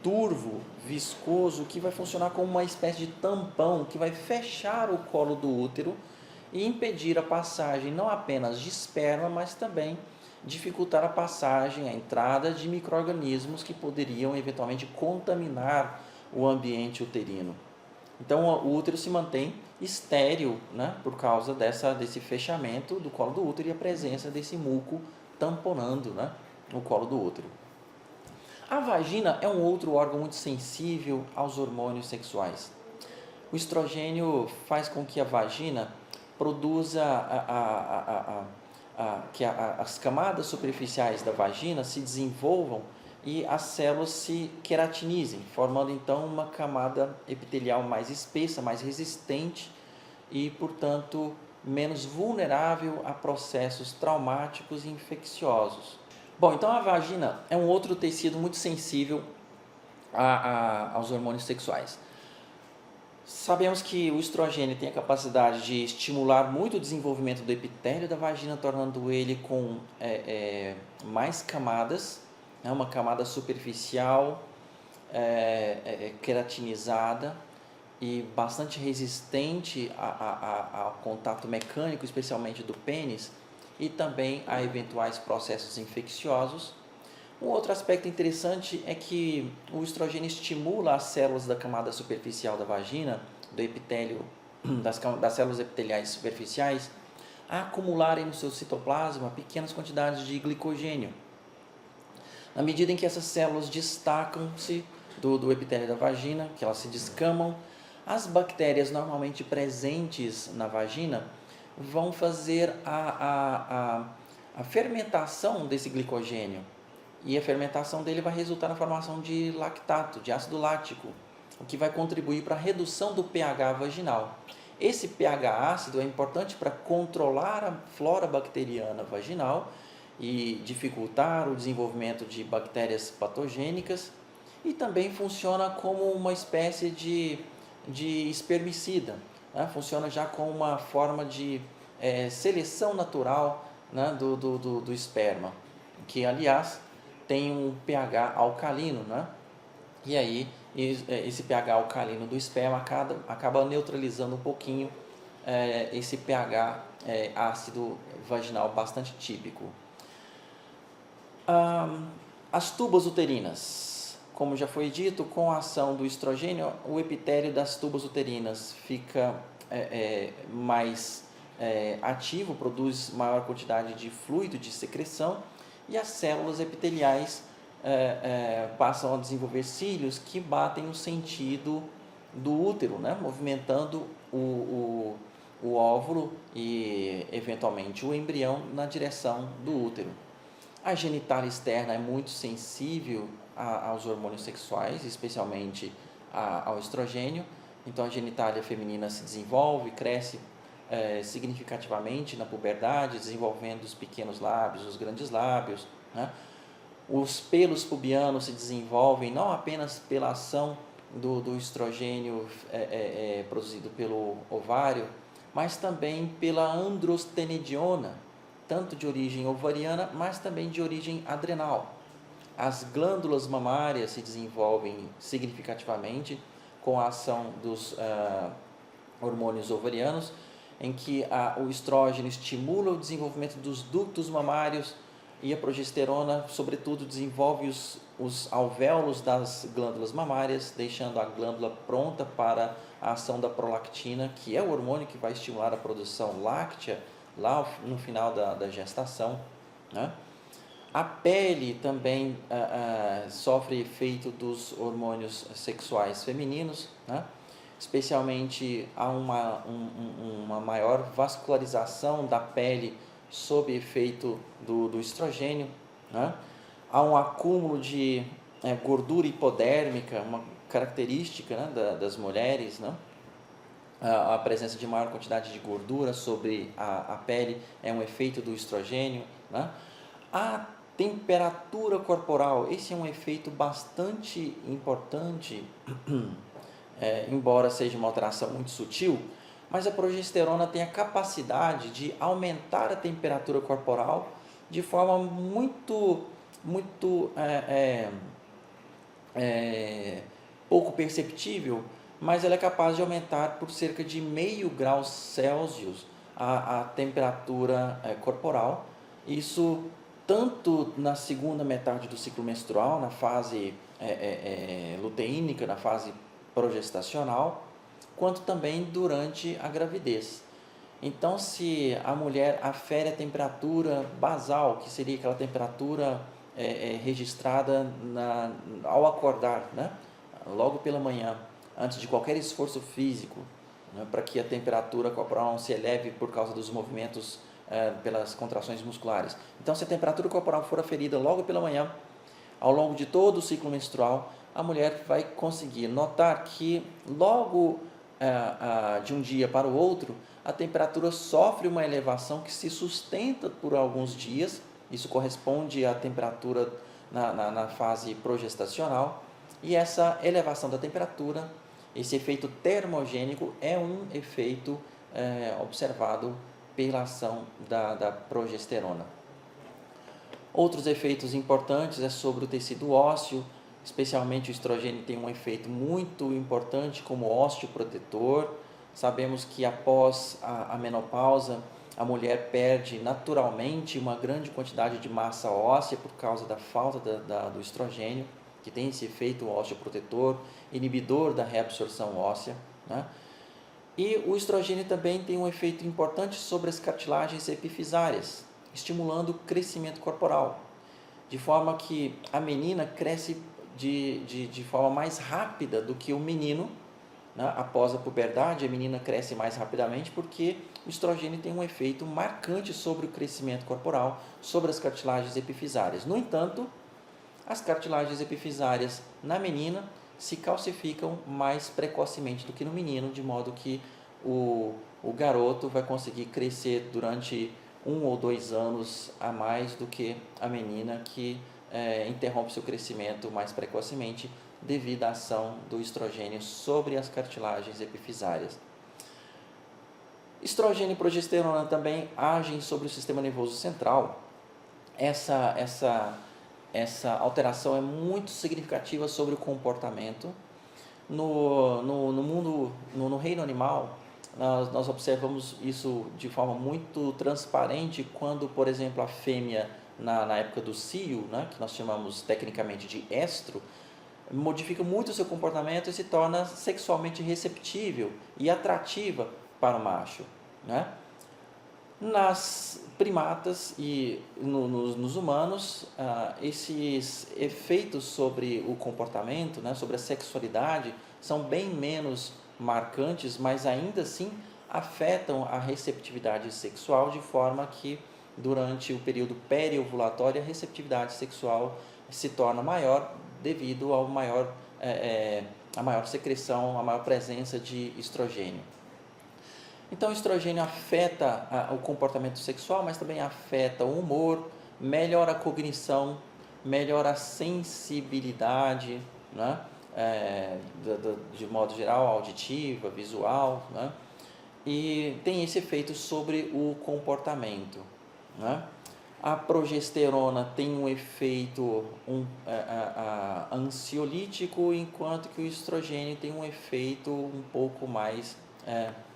turvo, viscoso, que vai funcionar como uma espécie de tampão que vai fechar o colo do útero e impedir a passagem não apenas de esperma, mas também dificultar a passagem, a entrada de micro-organismos que poderiam eventualmente contaminar o ambiente uterino. Então o útero se mantém estéril, né, por causa desse fechamento do colo do útero e a presença desse muco tamponando, né, o colo do útero. A vagina é um outro órgão muito sensível aos hormônios sexuais. O estrogênio faz com que a vagina produza que as camadas superficiais da vagina se desenvolvam e as células se queratinizem, formando então uma camada epitelial mais espessa, mais resistente e, portanto, menos vulnerável a processos traumáticos e infecciosos. Bom, então a vagina é um outro tecido muito sensível aos hormônios sexuais. Sabemos que o estrogênio tem a capacidade de estimular muito o desenvolvimento do epitélio da vagina, tornando ele com mais camadas, né, uma camada superficial, queratinizada e bastante resistente ao contato mecânico, especialmente do pênis, e também a eventuais processos infecciosos. Um outro aspecto interessante é que o estrogênio estimula as células da camada superficial da vagina, do epitélio, das células epiteliais superficiais, a acumularem no seu citoplasma pequenas quantidades de glicogênio. Na medida em que essas células destacam-se do epitélio da vagina, que elas se descamam, as bactérias normalmente presentes na vagina vão fazer a fermentação desse glicogênio. E a fermentação dele vai resultar na formação de lactato, de ácido lático, o que vai contribuir para a redução do pH vaginal. Esse pH ácido é importante para controlar a flora bacteriana vaginal e dificultar o desenvolvimento de bactérias patogênicas, e também funciona como uma espécie de espermicida, né? Funciona já como uma forma de seleção natural, né, do esperma, que aliás tem um pH alcalino, né? E aí esse pH alcalino do esperma acaba neutralizando um pouquinho esse pH ácido vaginal bastante típico. As tubas uterinas, como já foi dito, com a ação do estrogênio, o epitélio das tubas uterinas fica mais ativo, produz maior quantidade de fluido de secreção, e as células epiteliais passam a desenvolver cílios que batem no sentido do útero, né? Movimentando o óvulo e eventualmente o embrião na direção do útero. A genitália externa é muito sensível aos hormônios sexuais, especialmente ao estrogênio. Então a genitália feminina se desenvolve, cresce significativamente na puberdade, desenvolvendo os pequenos lábios, os grandes lábios, né? Os pelos pubianos se desenvolvem não apenas pela ação do estrogênio produzido pelo ovário, mas também pela androstenediona, tanto de origem ovariana, mas também de origem adrenal. As glândulas mamárias se desenvolvem significativamente com a ação dos hormônios ovarianos, em que o estrógeno estimula o desenvolvimento dos ductos mamários, e a progesterona, sobretudo, desenvolve os alvéolos das glândulas mamárias, deixando a glândula pronta para a ação da prolactina, que é o hormônio que vai estimular a produção láctea lá no final da gestação, né? A pele também sofre efeito dos hormônios sexuais femininos, né? Especialmente há uma maior vascularização da pele sob efeito do estrogênio, né? Há um acúmulo de gordura hipodérmica, uma característica, né, das mulheres, né? A presença de maior quantidade de gordura sobre a pele é um efeito do estrogênio, né? A temperatura corporal, esse é um efeito bastante importante, embora seja uma alteração muito sutil, mas a progesterona tem a capacidade de aumentar a temperatura corporal de forma muito pouco perceptível, mas ela é capaz de aumentar por cerca de 0,5 grau Celsius a temperatura corporal. Isso tanto na segunda metade do ciclo menstrual, na fase luteínica, na fase progestacional, quanto também durante a gravidez. Então, se a mulher afere a temperatura basal, que seria aquela temperatura registrada ao acordar, né? Logo pela manhã, antes de qualquer esforço físico, né? Para que a temperatura corporal não se eleve por causa dos movimentos pelas contrações musculares. Então, se a temperatura corporal for aferida logo pela manhã, ao longo de todo o ciclo menstrual, a mulher vai conseguir notar que logo de um dia para o outro, a temperatura sofre uma elevação que se sustenta por alguns dias. Isso corresponde à temperatura na fase progestacional, e essa elevação da temperatura, esse efeito termogênico, é um efeito observado pela ação da progesterona. Outros efeitos importantes é sobre o tecido ósseo, especialmente o estrogênio tem um efeito muito importante como osteoprotetor. Sabemos que após a menopausa, a mulher perde naturalmente uma grande quantidade de massa óssea por causa da falta do estrogênio, que tem esse efeito osteoprotetor, inibidor da reabsorção óssea, né? E o estrogênio também tem um efeito importante sobre as cartilagens epifisárias, estimulando o crescimento corporal, de forma que a menina cresce de forma mais rápida do que o menino, né? Após a puberdade, a menina cresce mais rapidamente porque o estrogênio tem um efeito marcante sobre o crescimento corporal, sobre as cartilagens epifisárias. No entanto, as cartilagens epifisárias na menina se calcificam mais precocemente do que no menino, de modo que o garoto vai conseguir crescer durante 1 ou 2 anos a mais do que a menina, que interrompe seu crescimento mais precocemente devido à ação do estrogênio sobre as cartilagens epifisárias. Estrogênio e progesterona também agem sobre o sistema nervoso central. Essa alteração é muito significativa sobre o comportamento. No reino animal, nós observamos isso de forma muito transparente quando, por exemplo, a fêmea, na época do cio, né, que nós chamamos tecnicamente de estro, modifica muito o seu comportamento e se torna sexualmente receptível e atrativa para o macho, né? Nas primatas e nos humanos, esses efeitos sobre o comportamento, né, sobre a sexualidade, são bem menos marcantes, mas ainda assim afetam a receptividade sexual, de forma que durante o período periovulatório a receptividade sexual se torna maior devido ao a maior secreção, a maior presença de estrogênio. Então, o estrogênio afeta o comportamento sexual, mas também afeta o humor, melhora a cognição, melhora a sensibilidade, né? De modo geral, auditiva, visual, né? E tem esse efeito sobre o comportamento, né? A progesterona tem um efeito ansiolítico, enquanto que o estrogênio tem um efeito um pouco mais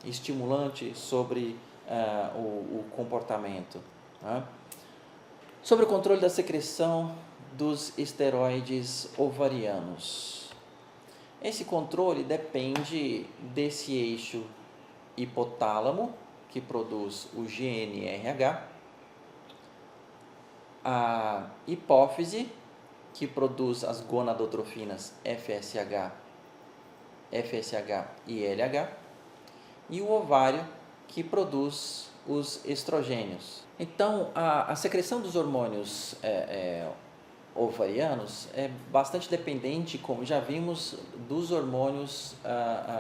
estimulante sobre o comportamento, né? Sobre o controle da secreção dos esteroides ovarianos. Esse controle depende desse eixo hipotálamo, que produz o GNRH, a hipófise, que produz as gonadotrofinas FSH e LH, e o ovário, que produz os estrogênios. Então, a secreção dos hormônios ovarianos é bastante dependente, como já vimos, dos hormônios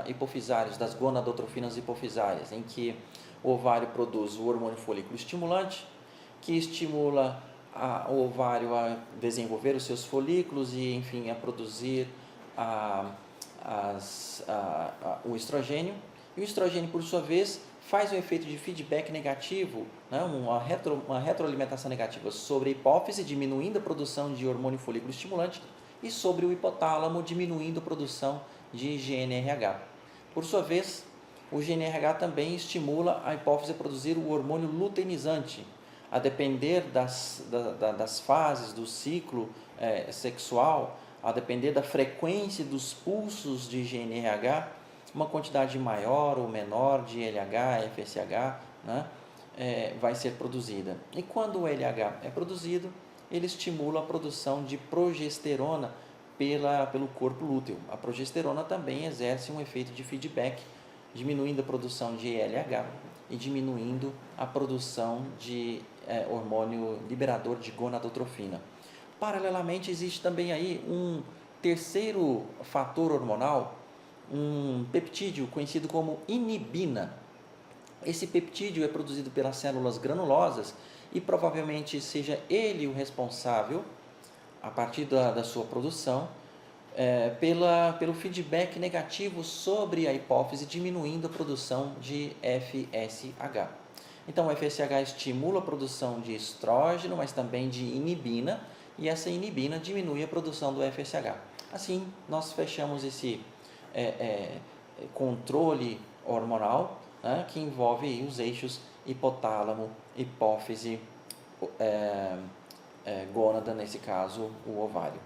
hipofisários, das gonadotrofinas hipofisárias, em que o ovário produz o hormônio folículo estimulante, que estimula o ovário a desenvolver os seus folículos e, enfim, a produzir o estrogênio. E o estrogênio, por sua vez, faz um efeito de feedback negativo, né? uma retroalimentação negativa sobre a hipófise, diminuindo a produção de hormônio folículo estimulante, e sobre o hipotálamo, diminuindo a produção de GNRH. Por sua vez, o GNRH também estimula a hipófise a produzir o hormônio luteinizante. A depender das fases do ciclo sexual, a depender da frequência dos pulsos de GNRH, uma quantidade maior ou menor de LH, FSH, né, vai ser produzida. E quando o LH é produzido, ele estimula a produção de progesterona pelo corpo lúteo. A progesterona também exerce um efeito de feedback, diminuindo a produção de LH e diminuindo a produção de hormônio liberador de gonadotrofina. Paralelamente, existe também aí um terceiro fator hormonal, um peptídeo conhecido como inibina. Esse peptídeo é produzido pelas células granulosas e provavelmente seja ele o responsável, a partir da sua produção, pelo feedback negativo sobre a hipófise, diminuindo a produção de FSH. Então, o FSH estimula a produção de estrógeno, mas também de inibina, e essa inibina diminui a produção do FSH. Assim, nós fechamos esse controle hormonal, né, que envolve aí os eixos hipotálamo, hipófise, gônada, nesse caso, o ovário.